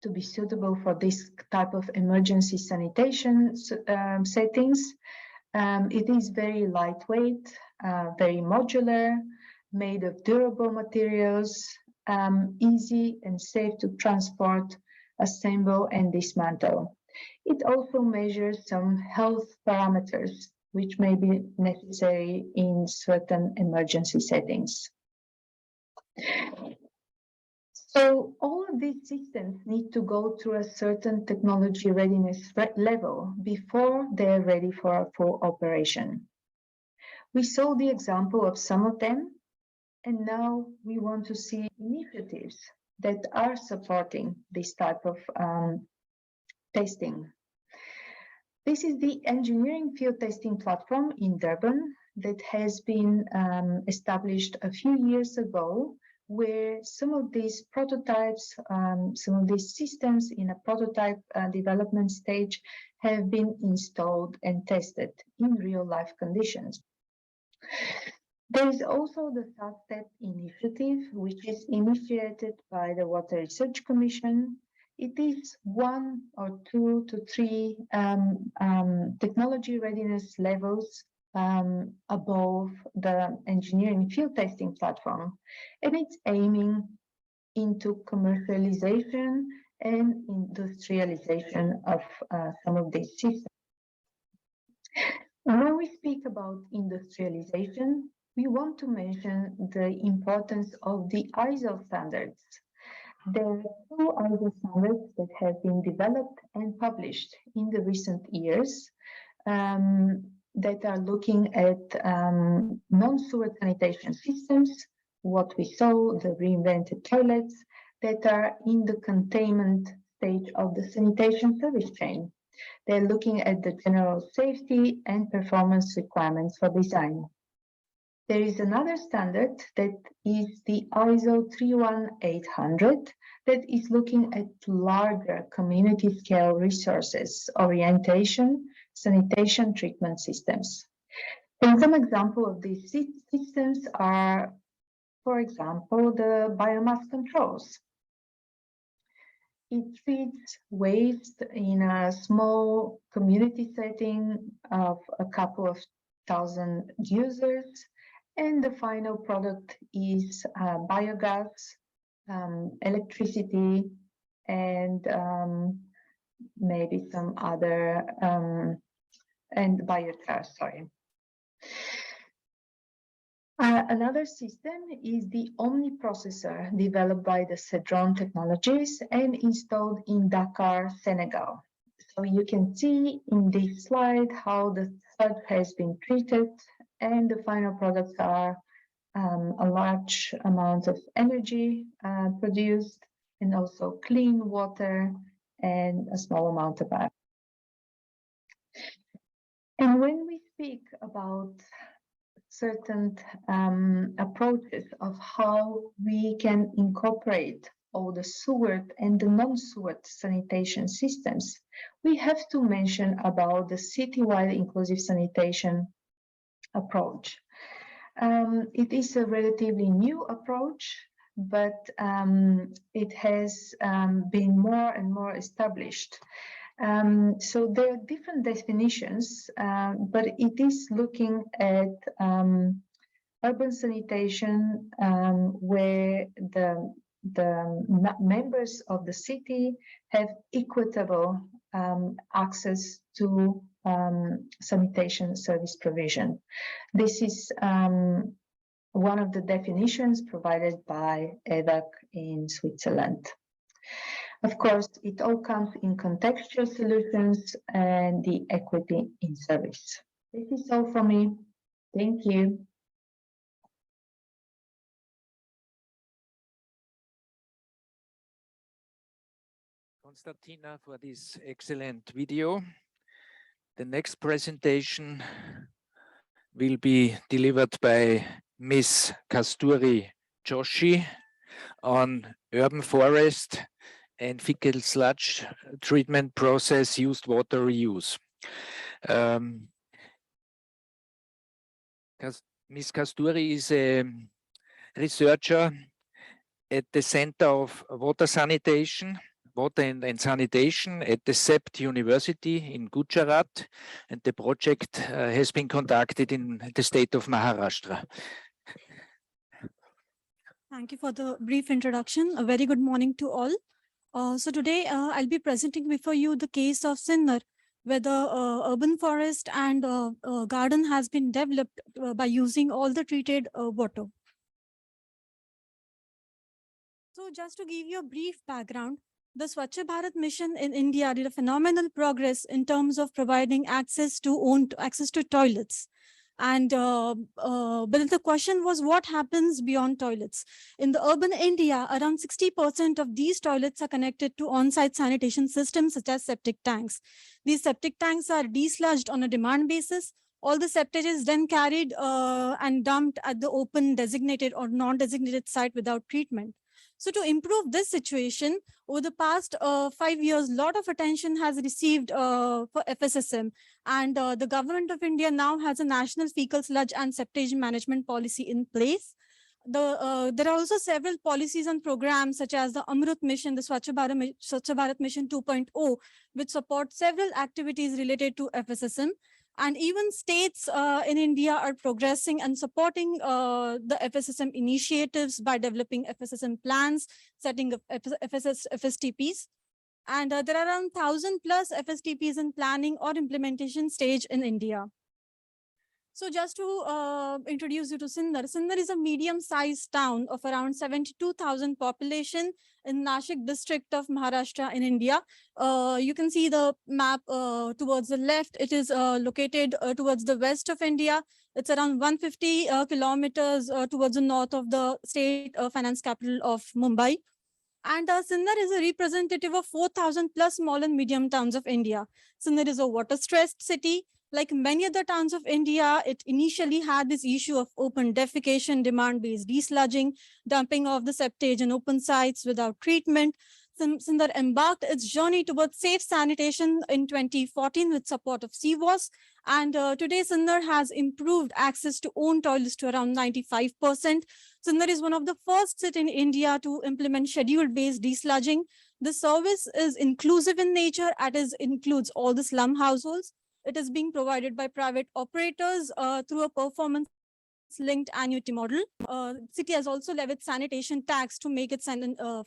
to be suitable for this type of emergency sanitation settings, it is very lightweight, very modular, made of durable materials, easy and safe to transport, assemble and dismantle. It also measures some health parameters which may be necessary in certain emergency settings. So all of these systems need to go through a certain technology readiness level before they're ready for a full operation. We saw the example of some of them, and now we want to see initiatives that are supporting this type of testing. This is the engineering field testing platform in Durban that has been established a few years ago where some of these prototypes, some of these systems in a prototype development stage have been installed and tested in real life conditions. There is also the SASTEP initiative, which is initiated by the Water Research Commission. It is 1 or 2 to 3 technology readiness levels above the engineering field testing platform, and it's aiming into commercialization and industrialization of some of these systems. When we speak about industrialization, we want to mention the importance of the ISO standards. There are 2 ISO standards that have been developed and published in the recent years that are looking at non-sewered sanitation systems, what we saw, the reinvented toilets, that are in the containment stage of the sanitation service chain. They're looking at the general safety and performance requirements for design. There is another standard that is the ISO 31800 that is looking at larger community scale resources, orientation, sanitation treatment systems. And some examples of these systems are, for example, the biomass controls. It treats waste in a small community setting of a couple of thousand users, and the final product is biogas, electricity, and maybe some other, and biochar, sorry. Another system is the Omni processor developed by the Cedron Technologies and installed in Dakar, Senegal. So you can see in this slide how the sludge has been treated, and the final products are a large amount of energy produced, and also clean water and a small amount of air. And when we speak about certain approaches of how we can incorporate all the sewered and the non-sewered sanitation systems, we have to mention about the citywide inclusive sanitation approach. It is a relatively new approach, but it has been more and more established. So there are different definitions, but it is looking at urban sanitation where the members of the city have equitable access to sanitation service provision. This is one of the definitions provided by EDAC in Switzerland. Of course, it all comes in contextual solutions and the equity in service. This is all for me. Thank you. Konstantina, for this excellent video. The next presentation will be delivered by Ms. Kasturi Joshi on urban forest and fecal sludge treatment process used water reuse. Ms. Kasturi is a researcher at the Center of Water Sanitation, Water and Sanitation at the CEPT University in Gujarat, and the project has been conducted in the state of Maharashtra. Thank you for the brief introduction. A very good morning to all. So today I'll be presenting before you the case of Sinnar, where the urban forest and garden has been developed by using all the treated water. So just to give you a brief background, the Swachh Bharat mission in India did a phenomenal progress in terms of providing access to toilets. And but the question was, what happens beyond toilets? In the urban India, around 60% of these toilets are connected to on-site sanitation systems such as septic tanks. These septic tanks are desludged on a demand basis, All the septage is then carried and dumped at the open designated or non-designated site without treatment. So to improve this situation, over the past 5 years, a lot of attention has received for FSSM, and the government of India now has a national fecal sludge and septage management policy in place. There are also several policies and programs such as the Amrut Mission, the Swachh Bharat Mission 2.0, which support several activities related to FSSM. And even states in India are progressing and supporting the FSSM initiatives by developing FSSM plans, setting up FSTPs. And there are around 1,000 plus FSTPs in planning or implementation stage in India. So just to introduce you to Sindar, Sindar is a medium-sized town of around 72,000 population in Nashik district of Maharashtra in India. You can see the map towards the left. It is located towards the west of India. It's around 150 kilometers towards the north of the state finance capital of Mumbai. And Sindar is a representative of 4,000 plus small and medium towns of India. Sindar is a water-stressed city. Like many other towns of India, it initially had this issue of open defecation, demand-based desludging, dumping of the septage in open sites without treatment. Sindar embarked its journey towards safe sanitation in 2014 with support of SIWI. And today, Sindar has improved access to own toilets to around 95%. Sindar is one of the first cities in India to implement schedule-based desludging. The service is inclusive in nature, as it includes all the slum households. It is being provided by private operators through a performance-linked annuity model. City has also levied sanitation tax to make it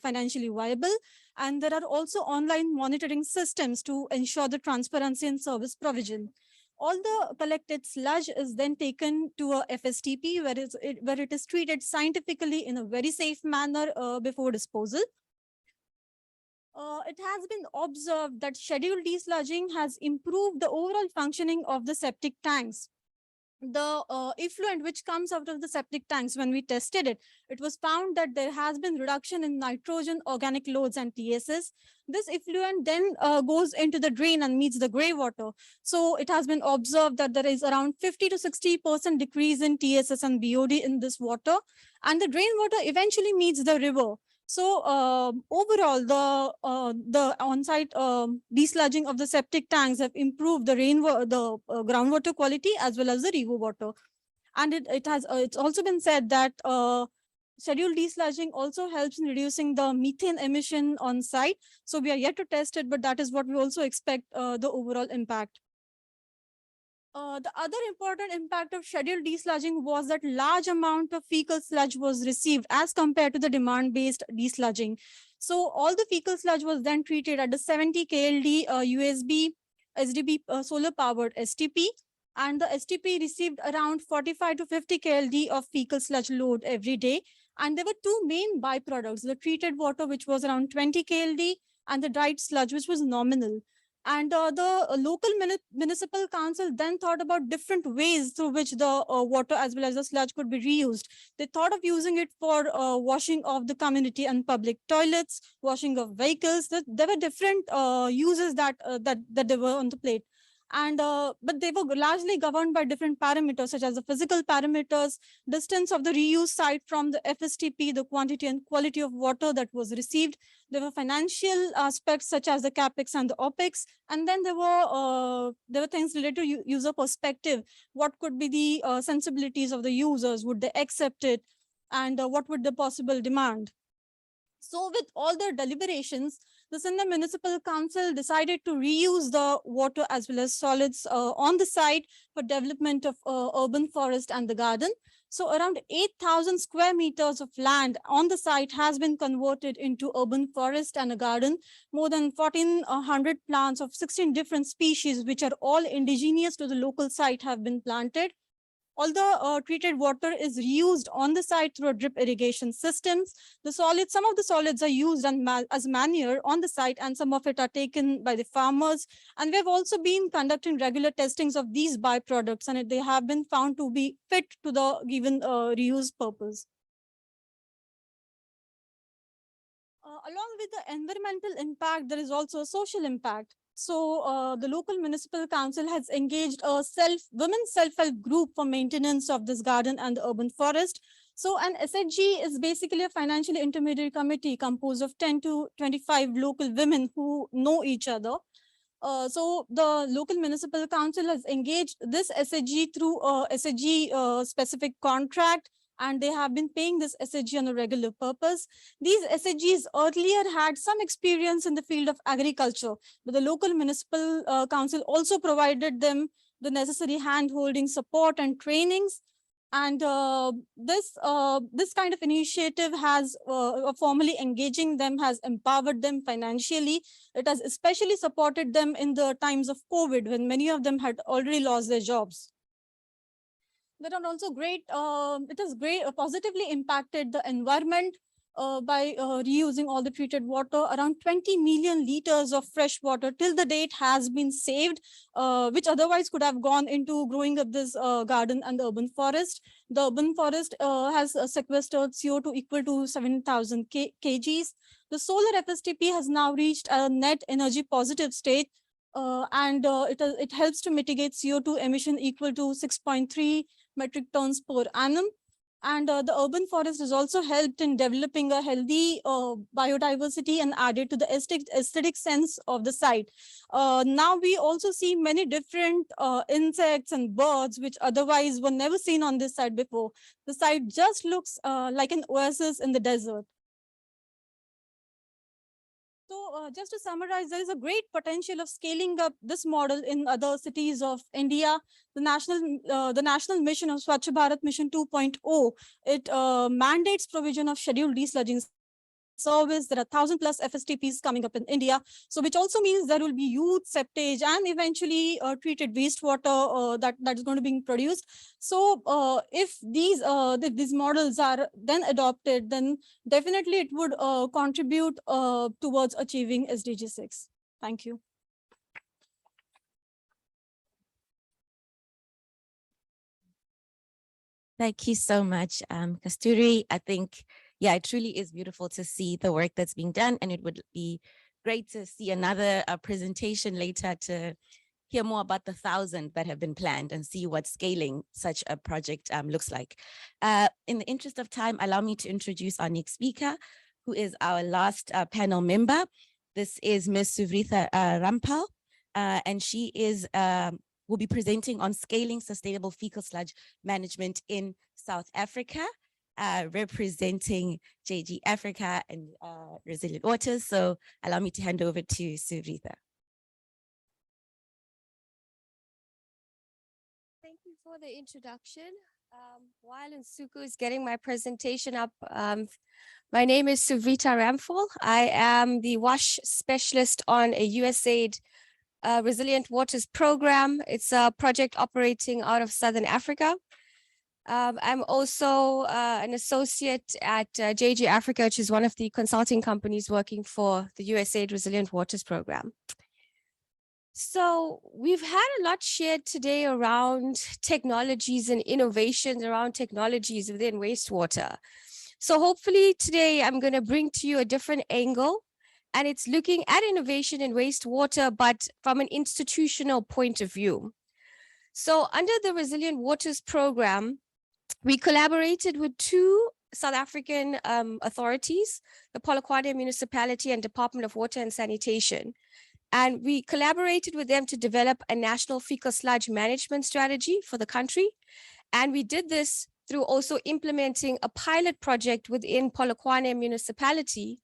financially viable. And there are also online monitoring systems to ensure the transparency and service provision. All the collected sludge is then taken to a FSTP where it is treated scientifically in a very safe manner before disposal. It has been observed that scheduled desludging has improved the overall functioning of the septic tanks. The effluent which comes out of the septic tanks, when we tested it, it was found that there has been reduction in nitrogen, organic loads, and TSS. This effluent then goes into the drain and meets the grey water. So it has been observed that there is around 50 to 60% decrease in TSS and BOD in this water, and the drain water eventually meets the river. So overall, the on-site desludging of the septic tanks have improved the groundwater quality as well as the river water. And it's also been said that scheduled desludging also helps in reducing the methane emission on site. So we are yet to test it, but that is what we also expect the overall impact. The other important impact of scheduled desludging was that large amount of fecal sludge was received as compared to the demand-based desludging. So all the fecal sludge was then treated at the 70 KLD USB SDB solar-powered STP, and the STP received around 45 to 50 KLD of fecal sludge load every day. And there were two main byproducts, the treated water, which was around 20 KLD, and the dried sludge, which was nominal. And the local municipal council then thought about different ways through which the water as well as the sludge could be reused. They thought of using it for washing of the community and public toilets, washing of vehicles. There were different uses that they were on the plate. And but they were largely governed by different parameters, such as the physical parameters, distance of the reuse site from the FSTP, the quantity and quality of water that was received. There were financial aspects such as the capex and the opex, and then there were things related to user perspective. What could be the sensibilities of the users? Would they accept it? And what would the possible demand? So with all the deliberations, the Sindar Municipal Council decided to reuse the water as well as solids on the site for development of urban forest and the garden. So around 8,000 square meters of land on the site has been converted into urban forest and a garden. More than 1,400 plants of 16 different species, which are all indigenous to the local site, have been planted. All the treated water is reused on the site through drip irrigation systems. Some of the solids are used as manure on the site, and some of it are taken by the farmers. And we have also been conducting regular testings of these byproducts, and they have been found to be fit to the given reuse purpose. Along with the environmental impact, there is also a social impact. So the local municipal council has engaged a women's self-help group for maintenance of this garden and the urban forest. So an SHG is basically a financially intermediary committee composed of 10 to 25 local women who know each other. So the local municipal council has engaged this SHG through a SHG specific contract, and they have been paying this SHG on a regular purpose. These SHGs earlier had some experience in the field of agriculture, but the local municipal council also provided them the necessary hand-holding support and trainings. And this kind of initiative has formally engaging them, has empowered them financially. It has especially supported them in the times of COVID, when many of them had already lost their jobs. There are also it has positively impacted the environment by reusing all the treated water. Around 20 million liters of fresh water till the date has been saved, which otherwise could have gone into growing up this garden and the urban forest. The urban forest has sequestered CO2 equal to 7,000 kgs. The solar FSTP has now reached a net energy positive state, and it helps to mitigate CO2 emission equal to 6.3 metric tons per annum. And the urban forest has also helped in developing a healthy biodiversity and added to the aesthetic sense of the site. Now we also see many different insects and birds which otherwise were never seen on this site before. The site just looks like an oasis in the desert. So just to summarize, there is a great potential of scaling up this model in other cities of India. The national mission of Swachh Bharat Mission 2.0, it mandates provision of scheduled desludging service. There are 1,000+ FSTPs coming up in India. So which also means there will be youth septage and eventually treated wastewater that is going to be produced. So if these models are then adopted, then definitely it would contribute towards achieving SDG 6. Thank you. Thank you so much, Kasturi. I think, yeah, it truly is beautiful to see the work that's being done, and it would be great to see another presentation later to hear more about the 1,000 that have been planned and see what scaling such a project looks like. In the interest of time, allow me to introduce our next speaker, who is our last panel member. This is Ms. Suvrita Rampal, and she will be presenting on scaling sustainable fecal sludge management in South Africa, representing JG Africa and Resilient Waters. So allow me to hand over to Suvrita. Thank you for the introduction. While Nsuku is getting my presentation up, my name is Suvrita Rampal. I am the WASH specialist on a USAID Resilient Waters program. It's a project operating out of Southern Africa. I'm also an associate at JG Africa, which is one of the consulting companies working for the USAID Resilient Waters program. So we've had a lot shared today around technologies and innovations around technologies within wastewater. So hopefully today I'm going to bring to you a different angle, and it's looking at innovation in wastewater, but from an institutional point of view. So under the Resilient Waters program, we collaborated with two South African authorities, the Polokwane Municipality and Department of Water and Sanitation. And we collaborated with them to develop a national fecal sludge management strategy for the country. And we did this through also implementing a pilot project within Polokwane Municipality,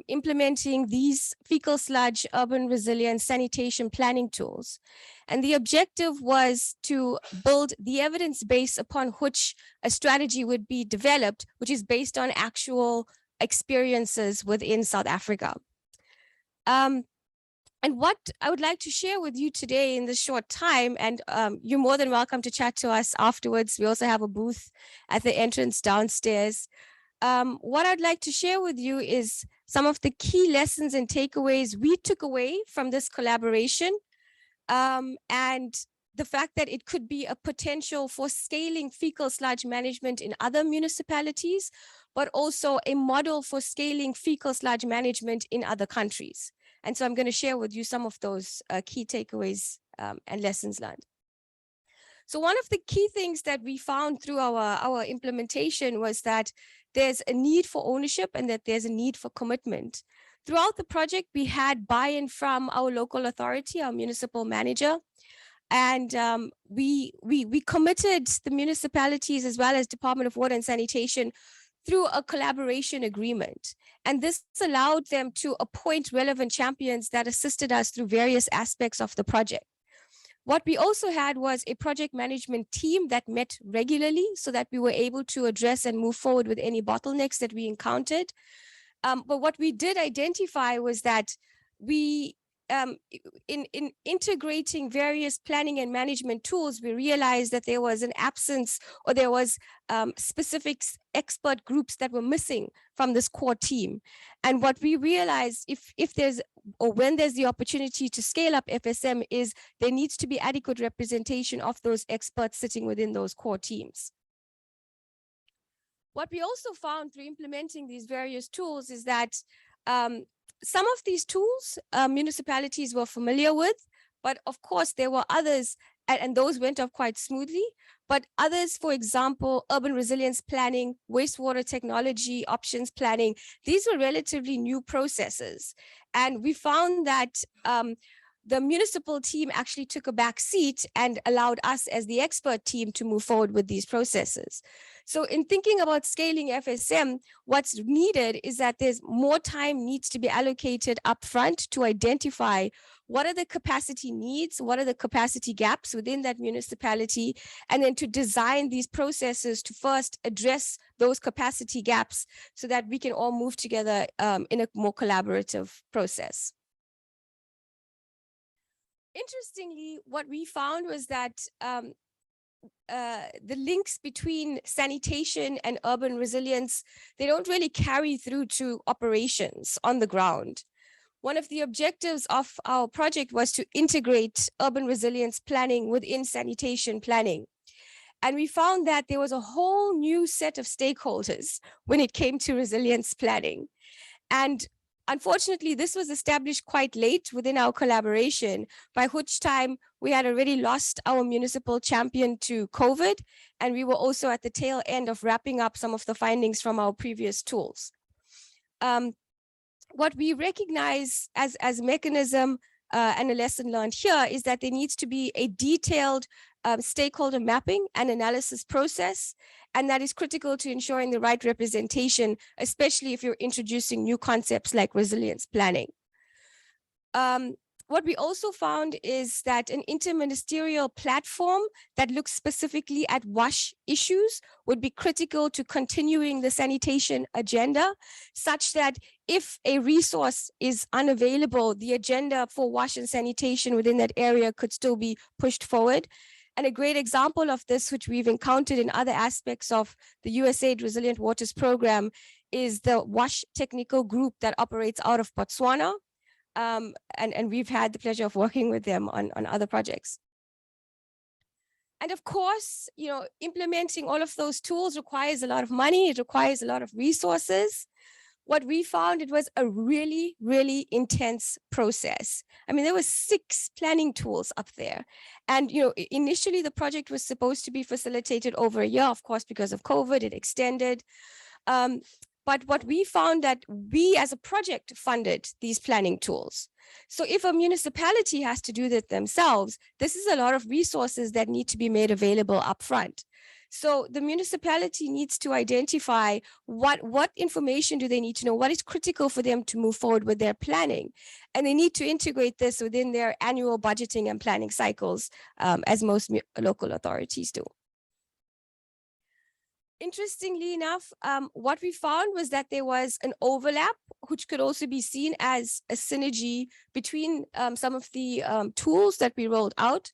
implementing these fecal sludge urban resilience sanitation planning tools. And the objective was to build the evidence base upon which a strategy would be developed, which is based on actual experiences within South Africa. And what I would like to share with you today in this short time, and you're more than welcome to chat to us afterwards. We also have a booth at the entrance downstairs. What I'd like to share with you is some of the key lessons and takeaways we took away from this collaboration, and the fact that it could be a potential for scaling fecal sludge management in other municipalities, but also a model for scaling fecal sludge management in other countries. And so I'm going to share with you some of those key takeaways and lessons learned. So one of the key things that we found through our implementation was that there's a need for ownership and that there's a need for commitment. Throughout the project, we had buy-in from our local authority, our municipal manager, and we committed the municipalities as well as Department of Water and Sanitation through a collaboration agreement. And this allowed them to appoint relevant champions that assisted us through various aspects of the project. What we also had was a project management team that met regularly so that we were able to address and move forward with any bottlenecks that we encountered. But what we did identify was that we, in integrating various planning and management tools, we realized that there was an absence, or there was specific expert groups that were missing from this core team. And what we realized, if there's, or when there's the opportunity to scale up FSM, is there needs to be adequate representation of those experts sitting within those core teams. What we also found through implementing these various tools is that some of these tools municipalities were familiar with, but of course there were others, and those went off quite smoothly. But others, for example, urban resilience planning, wastewater technology, options planning, these were relatively new processes. And we found that the municipal team actually took a back seat and allowed us as the expert team to move forward with these processes. So in thinking about scaling FSM, what's needed is that there's more time needs to be allocated upfront to identify what are the capacity needs, what are the capacity gaps within that municipality, and then to design these processes to first address those capacity gaps so that we can all move together in a more collaborative process. Interestingly, what we found was that the links between sanitation and urban resilience, they don't really carry through to operations on the ground. One of the objectives of our project was to integrate urban resilience planning within sanitation planning. And we found that there was a whole new set of stakeholders when it came to resilience planning. And unfortunately, this was established quite late within our collaboration, by which time we had already lost our municipal champion to COVID, and we were also at the tail end of wrapping up some of the findings from our previous tools. What we recognize as mechanism and a lesson learned here is that there needs to be a detailed stakeholder mapping and analysis process, and that is critical to ensuring the right representation, especially if you're introducing new concepts like resilience planning. What we also found is that an interministerial platform that looks specifically at WASH issues would be critical to continuing the sanitation agenda, such that if a resource is unavailable, the agenda for WASH and sanitation within that area could still be pushed forward. And a great example of this, which we've encountered in other aspects of the USAID Resilient Waters Program, is the WASH technical group that operates out of Botswana. And we've had the pleasure of working with them on other projects. And of course, you know, implementing all of those tools requires a lot of money. It requires a lot of resources. What we found, it was a really, really intense process. I mean, there were 6 planning tools up there. And, you know, initially the project was supposed to be facilitated over a year, of course, because of COVID, it extended. But what we found that we as a project funded these planning tools. So if a municipality has to do that themselves, this is a lot of resources that need to be made available upfront. So the municipality needs to identify what information do they need to know, what is critical for them to move forward with their planning. And they need to integrate this within their annual budgeting and planning cycles, as most local authorities do. Interestingly enough, what we found was that there was an overlap, which could also be seen as a synergy between some of the tools that we rolled out.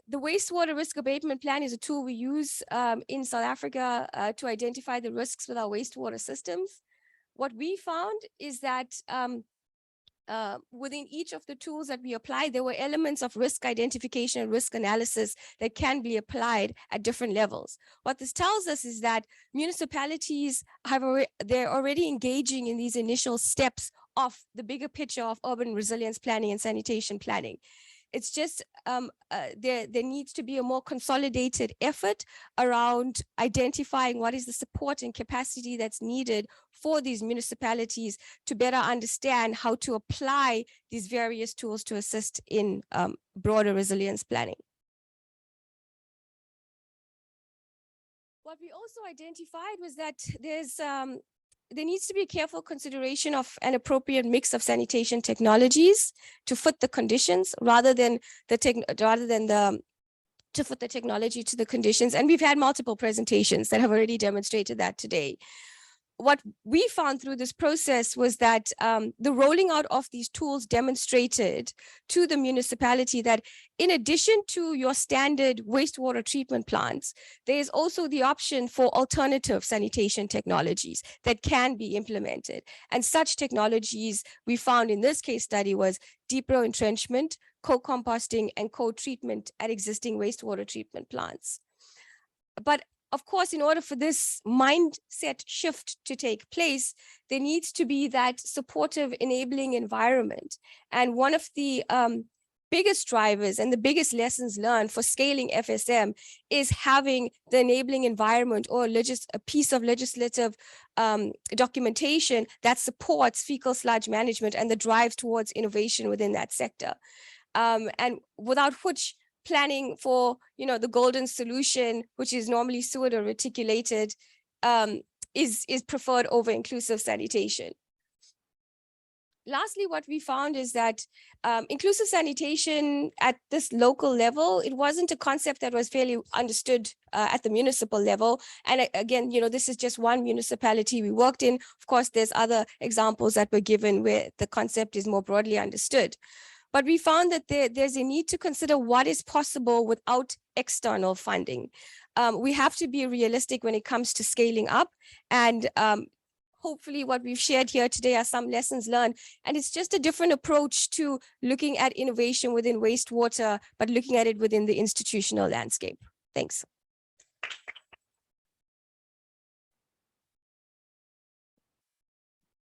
The wastewater risk abatement plan is a tool we use in South Africa to identify the risks with our wastewater systems. What we found is that within each of the tools that we applied, there were elements of risk identification and risk analysis that can be applied at different levels. What this tells us is that municipalities they're already engaging in these initial steps of the bigger picture of urban resilience planning and sanitation planning. It's just there needs to be a more consolidated effort around identifying what is the support and capacity that's needed for these municipalities to better understand how to apply these various tools to assist in broader resilience planning. What we also identified was that there needs to be careful consideration of an appropriate mix of sanitation technologies to fit the conditions rather than to fit the technology to the conditions. And we've had multiple presentations that have already demonstrated that today. What we found through this process was that the rolling out of these tools demonstrated to the municipality that in addition to your standard wastewater treatment plants, there is also the option for alternative sanitation technologies that can be implemented. And such technologies we found in this case study was deep row entrenchment, co-composting, and co-treatment at existing wastewater treatment plants. But of course, in order for this mindset shift to take place, there needs to be that supportive enabling environment. And one of the biggest drivers and the biggest lessons learned for scaling FSM is having the enabling environment or a piece of legislative documentation that supports fecal sludge management and the drive towards innovation within that sector. And without which planning for, the golden solution, which is normally sewered or reticulated, is preferred over inclusive sanitation. Lastly, what we found is that inclusive sanitation at this local level, it wasn't a concept that was fairly understood at the municipal level. And again, this is just one municipality we worked in. Of course, there's other examples that were given where the concept is more broadly understood. But we found that there's a need to consider what is possible without external funding. We have to be realistic when it comes to scaling up. And hopefully what we've shared here today are some lessons learned. And it's just a different approach to looking at innovation within wastewater, but looking at it within the institutional landscape. Thanks.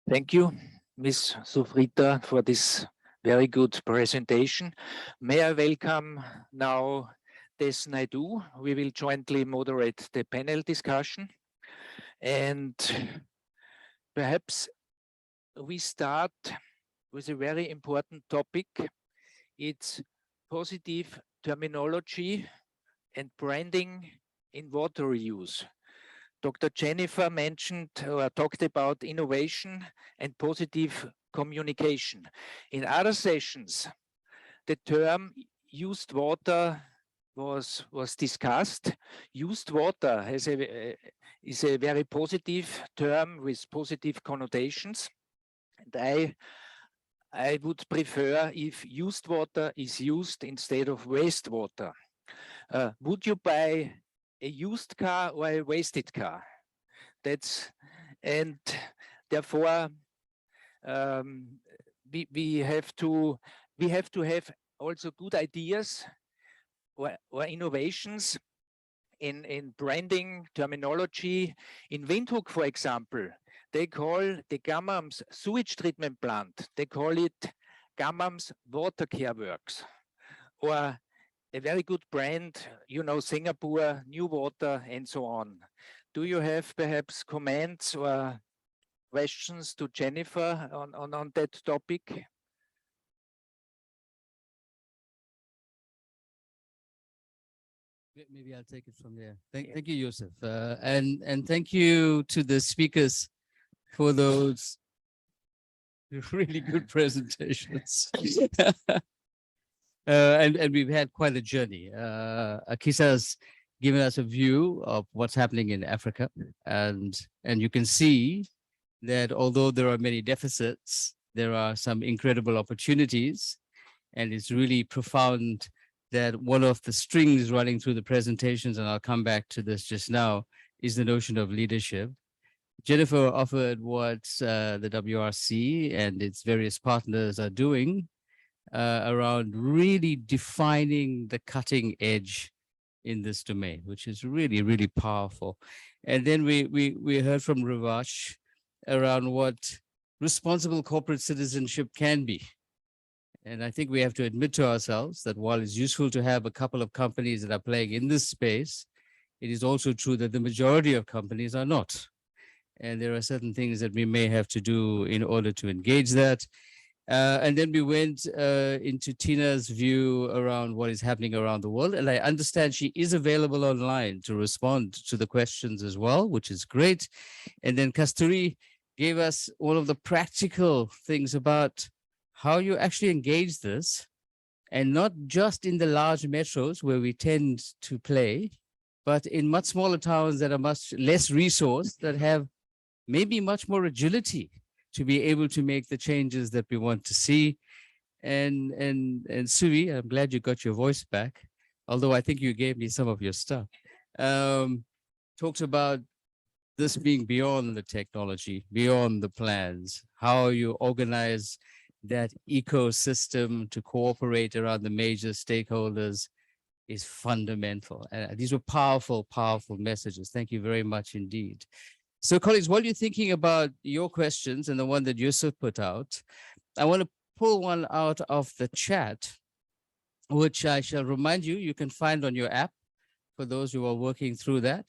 Thank you, Ms. Sufrita, for this very good presentation. May I welcome now Des Naidu. We will jointly moderate the panel discussion. And perhaps we start with a very important topic. It's positive terminology and branding in water use. Dr. Jennifer mentioned or talked about innovation and positive communication. In other sessions, the term used water was discussed. Used water is a very positive term with positive connotations. And I would prefer if used water is used instead of wastewater. Would you buy a used car or a wasted car? And therefore, we have to have also good ideas or innovations in branding terminology. In Windhoek, for example, they call the Gammams sewage treatment plant, they call it Gammams Water Care Works. Or a very good brand, Singapore, New Water, and so on. Do you have perhaps comments or questions to Jennifer on that topic? Maybe I'll take it from there. Thank you, Joseph. And thank you to the speakers for those really good presentations. And we've had quite a journey. Akisa's given us a view of what's happening in Africa. And you can see that although there are many deficits, there are some incredible opportunities. And it's really profound that one of the strings running through the presentations, and I'll come back to this just now, is the notion of leadership. Jennifer offered what the WRC and its various partners are doing around really defining the cutting edge in this domain, which is really, really powerful. And then we heard from Ravash around what responsible corporate citizenship can be. And I think we have to admit to ourselves that while it's useful to have a couple of companies that are playing in this space, it is also true that the majority of companies are not. And there are certain things that we may have to do in order to engage that. And then we went into Tina's view around what is happening around the world. And I understand she is available online to respond to the questions as well, which is great. And then Kasturi gave us all of the practical things about how you actually engage this, and not just in the large metros where we tend to play, but in much smaller towns that are much less resourced, that have maybe much more agility to be able to make the changes that we want to see. And SIWI, I'm glad you got your voice back, although I think you gave me some of your stuff. Talks about this being beyond the technology, beyond the plans, how you organize that ecosystem to cooperate around the major stakeholders is fundamental. And these were powerful, powerful messages. Thank you very much indeed. So colleagues, while you're thinking about your questions and the one that Yusuf put out, I want to pull one out of the chat, which I shall remind you, you can find on your app for those who are working through that.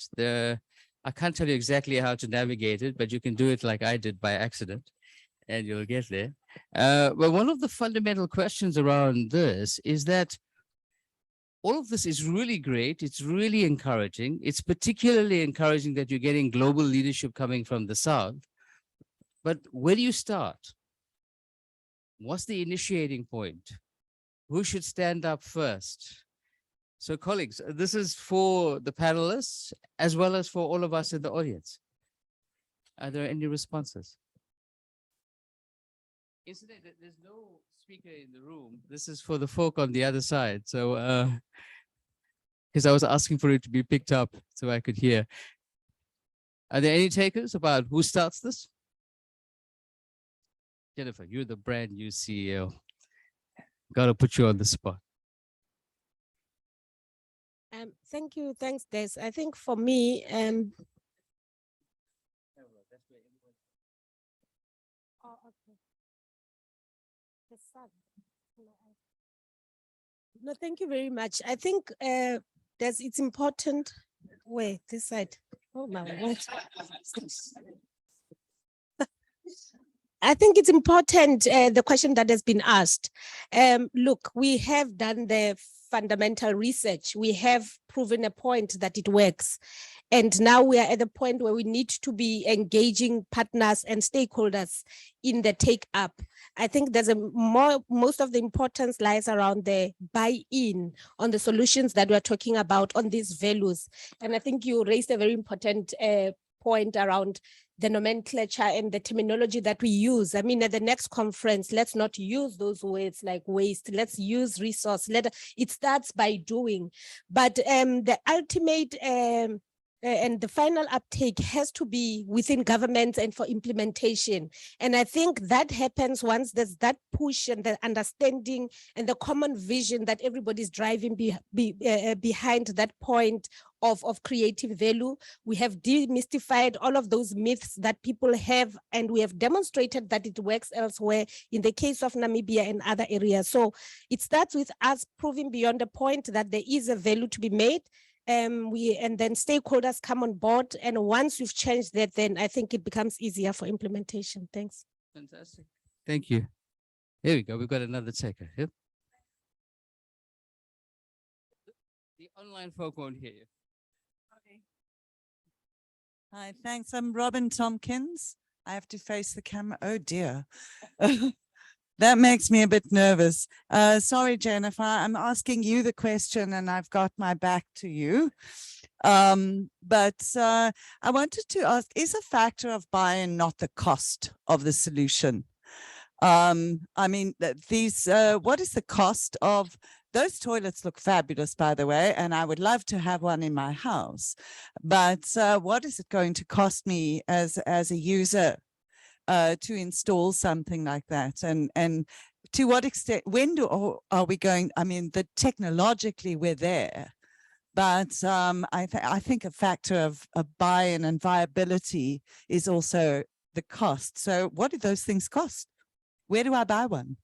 I can't tell you exactly how to navigate it, but you can do it like I did by accident, and you'll get there. But one of the fundamental questions around this is that all of this is really great. It's really encouraging. It's particularly encouraging that you're getting global leadership coming from the South. But where do you start? What's the initiating point? Who should stand up first? So colleagues, this is for the panelists as well as for all of us in the audience. Are there any responses? Incidentally, there's no speaker in the room. This is for the folk on the other side. So, because I was asking for it to be picked up so I could hear. Are there any takers about who starts this? Jennifer, you're the brand new CEO. Got to put you on the spot. Thank you. Thanks, Des. I think for me, no, thank you very much. I think it's important. Wait, this side. Oh my word. I think it's important, the question that has been asked. Look, we have done the fundamental research. We have proven a point that it works. And now we are at the point where we need to be engaging partners and stakeholders in the take up. I think there's most of the importance lies around the buy-in on the solutions that we're talking about on these values. And I think you raised a very important point around the nomenclature and the terminology that we use. I mean, at the next conference, let's not use those words like waste. Let's use resource. It starts by doing. But the ultimate and the final uptake has to be within governments and for implementation. And I think that happens once there's that push and the understanding and the common vision that everybody's driving behind that point of creative value. We have demystified all of those myths that people have, and we have demonstrated that it works elsewhere in the case of Namibia and other areas. So it starts with us proving beyond a point that there is a value to be made. And then stakeholders come on board. And once you've changed that, then I think it becomes easier for implementation. Thanks. Fantastic. Thank you. Here we go. We've got another taker. Yep. The online folk won't hear you. Okay. Hi, thanks. I'm Robin Tompkins. I have to face the camera. Oh dear. That makes me a bit nervous. Sorry, Jennifer, I'm asking you the question and I've got my back to you. But I wanted to ask, is a factor of buy-in not the cost of the solution? I mean, what is the cost of those toilets? Look fabulous, by the way, and I would love to have one in my house. But what is it going to cost me as a user to install something like that? And to what extent, are we going, I mean, technologically we're there, but I think a factor of buy-in and viability is also the cost. So what do those things cost? Where do I buy one?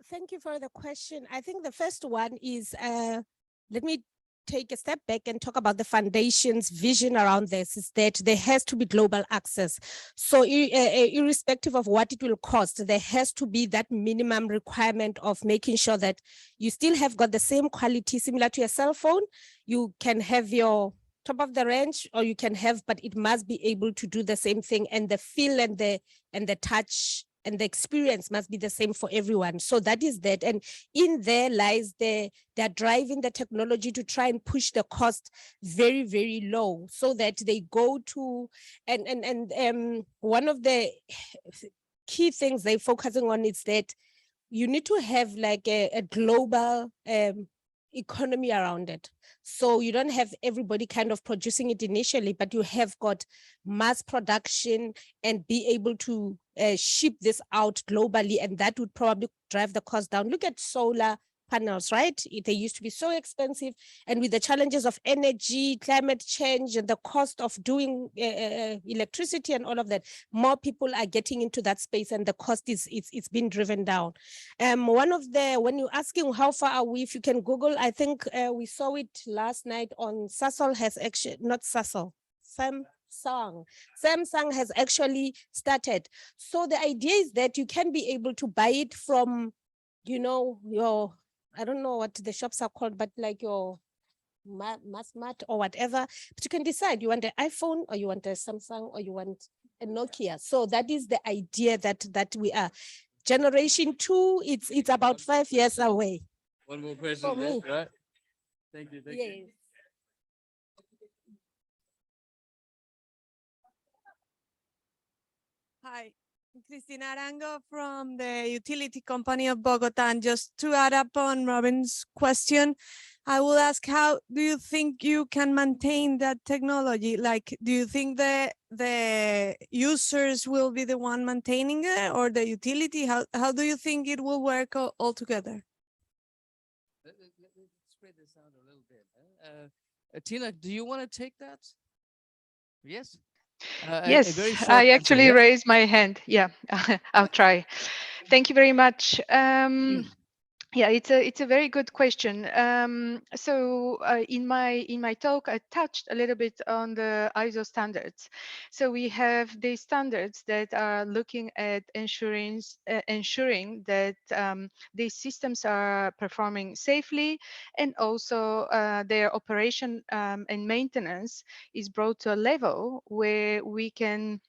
Thank you for the question. I think the first one is, let me take a step back and talk about the foundation's vision around this, is that there has to be global access. So irrespective of what it will cost, there has to be that minimum requirement of making sure that you still have got the same quality, similar to your cell phone. You can have your top of the range, or you can have, but it must be able to do the same thing, and the feel and the touch and the experience must be the same for everyone. So that is that. And in there lies they're driving the technology to try and push the cost very, very low, so that they go to, and one of the key things they're focusing on is that you need to have like a global economy around it. So you don't have everybody kind of producing it initially, but you have got mass production and be able to ship this out globally, and that would probably drive the cost down. Look at solar panels, right? They used to be so expensive, and with the challenges of energy, climate change, and the cost of doing electricity and all of that, more people are getting into that space, and the cost it's been driven down. One of the, when you're asking how far are we, if you can Google, I think we saw it last night on Sasol has actually, not Sasol, Samsung has actually started. So the idea is that you can be able to buy it from, you know, your, I don't know what the shops are called, but like your Massmart or whatever, but you can decide you want an iPhone, or you want a Samsung, or you want a Nokia. So that is the idea that we are. Generation 2, it's about 5 years away. One more question, For me. right? Thank you. Thank you. Yes. Hi, Cristina Arango from the utility company of Bogota. And just to add up on Robin's question, I will ask, how do you think you can maintain that technology? Like, do you think the users will be the one maintaining it, or the utility? How do you think it will work all together? Let's spread this out a little bit. Tina, do you want to take that? Yes? Yes, very short I answer, actually yeah? raised my hand. Yeah, I'll try. Thank you very much. Yeah, it's a very good question. So in my talk, I touched a little bit on the ISO standards. So we have these standards that are looking at ensuring that these systems are performing safely, and also their operation and maintenance is brought to a level where we can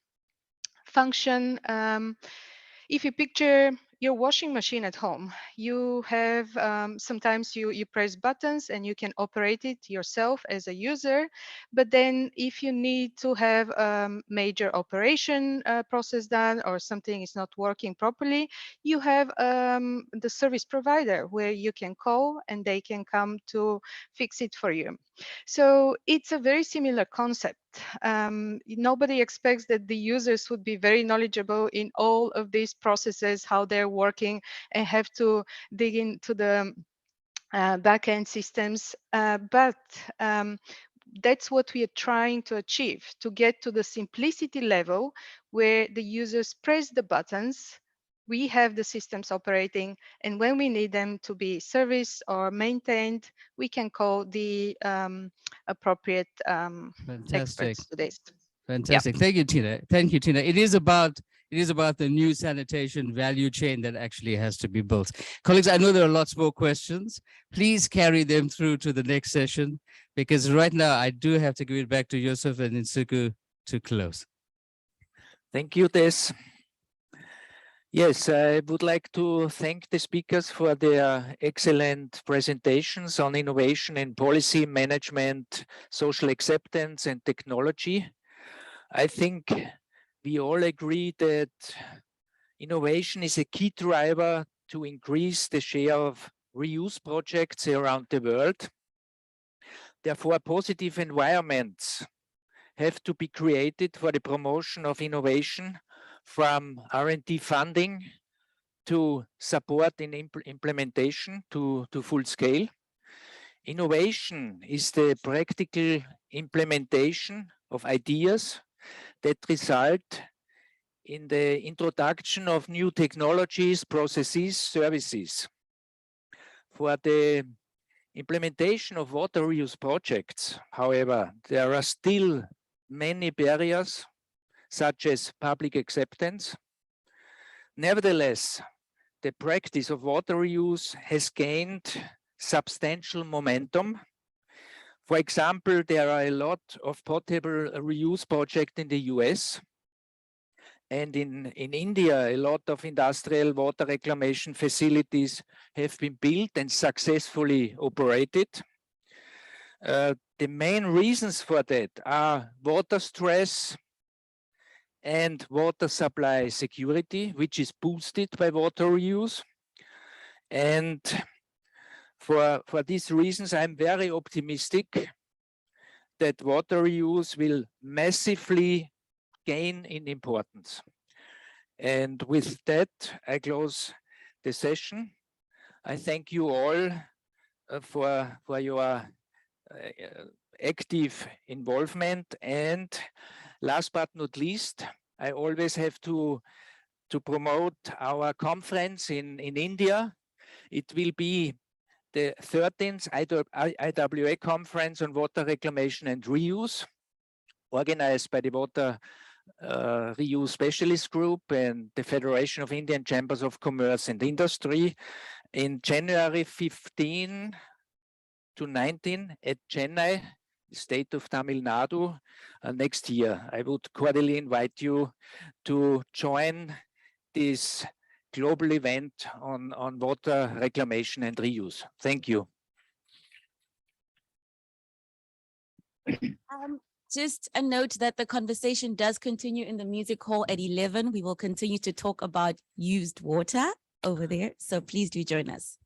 function. If you picture your washing machine at home, you have sometimes you press buttons and you can operate it yourself as a user. But then if you need to have major operation process done, or something is not working properly, you have the service provider where you can call and they can come to fix it for you. So it's a very similar concept. Nobody expects that the users would be very knowledgeable in all of these processes, how they're working, and have to dig into the backend systems. But that's what we are trying to achieve, to get to the simplicity level where the users press the buttons, we have the systems operating, and when we need them to be serviced or maintained, we can call the appropriate experts to this. Fantastic. Thank you, Tina. Thank you, Tina. It is about the new sanitation value chain that actually has to be built. Colleagues, I know there are lots more questions. Please carry them through to the next session, because right now I do have to give it back to Yusuf and Nsuku to close. Thank you, Des. Yes, I would like to thank the speakers for their excellent presentations on innovation and policy management, social acceptance and technology. I think we all agree that innovation is a key driver to increase the share of reuse projects around the world. Therefore, positive environments have to be created for the promotion of innovation, from R&D funding to support in implementation to full scale. Innovation is the practical implementation of ideas that result in the introduction of new technologies, processes, services. For the implementation of water reuse projects, however, there are still many barriers, such as public acceptance. Nevertheless, the practice of water reuse has gained substantial momentum. For example, there are a lot of potable reuse projects in the US. And in India, a lot of industrial water reclamation facilities have been built and successfully operated. The main reasons for that are water stress and water supply security, which is boosted by water reuse. And for these reasons, I'm very optimistic that water reuse will massively gain in importance. And with that, I close the session. I thank you all for your active involvement. And last but not least, I always have to promote our conference in India. It will be the 13th IWA conference on water reclamation and reuse, organized by the Water Reuse Specialist Group and the Federation of Indian Chambers of Commerce and Industry in January 15 to 19 at Chennai, state of Tamil Nadu, next year. I would cordially invite you to join this global event on water reclamation and reuse. Thank you. Just a note that the conversation does continue in the music hall at 11. We will continue to talk about used water over there. So please do join us.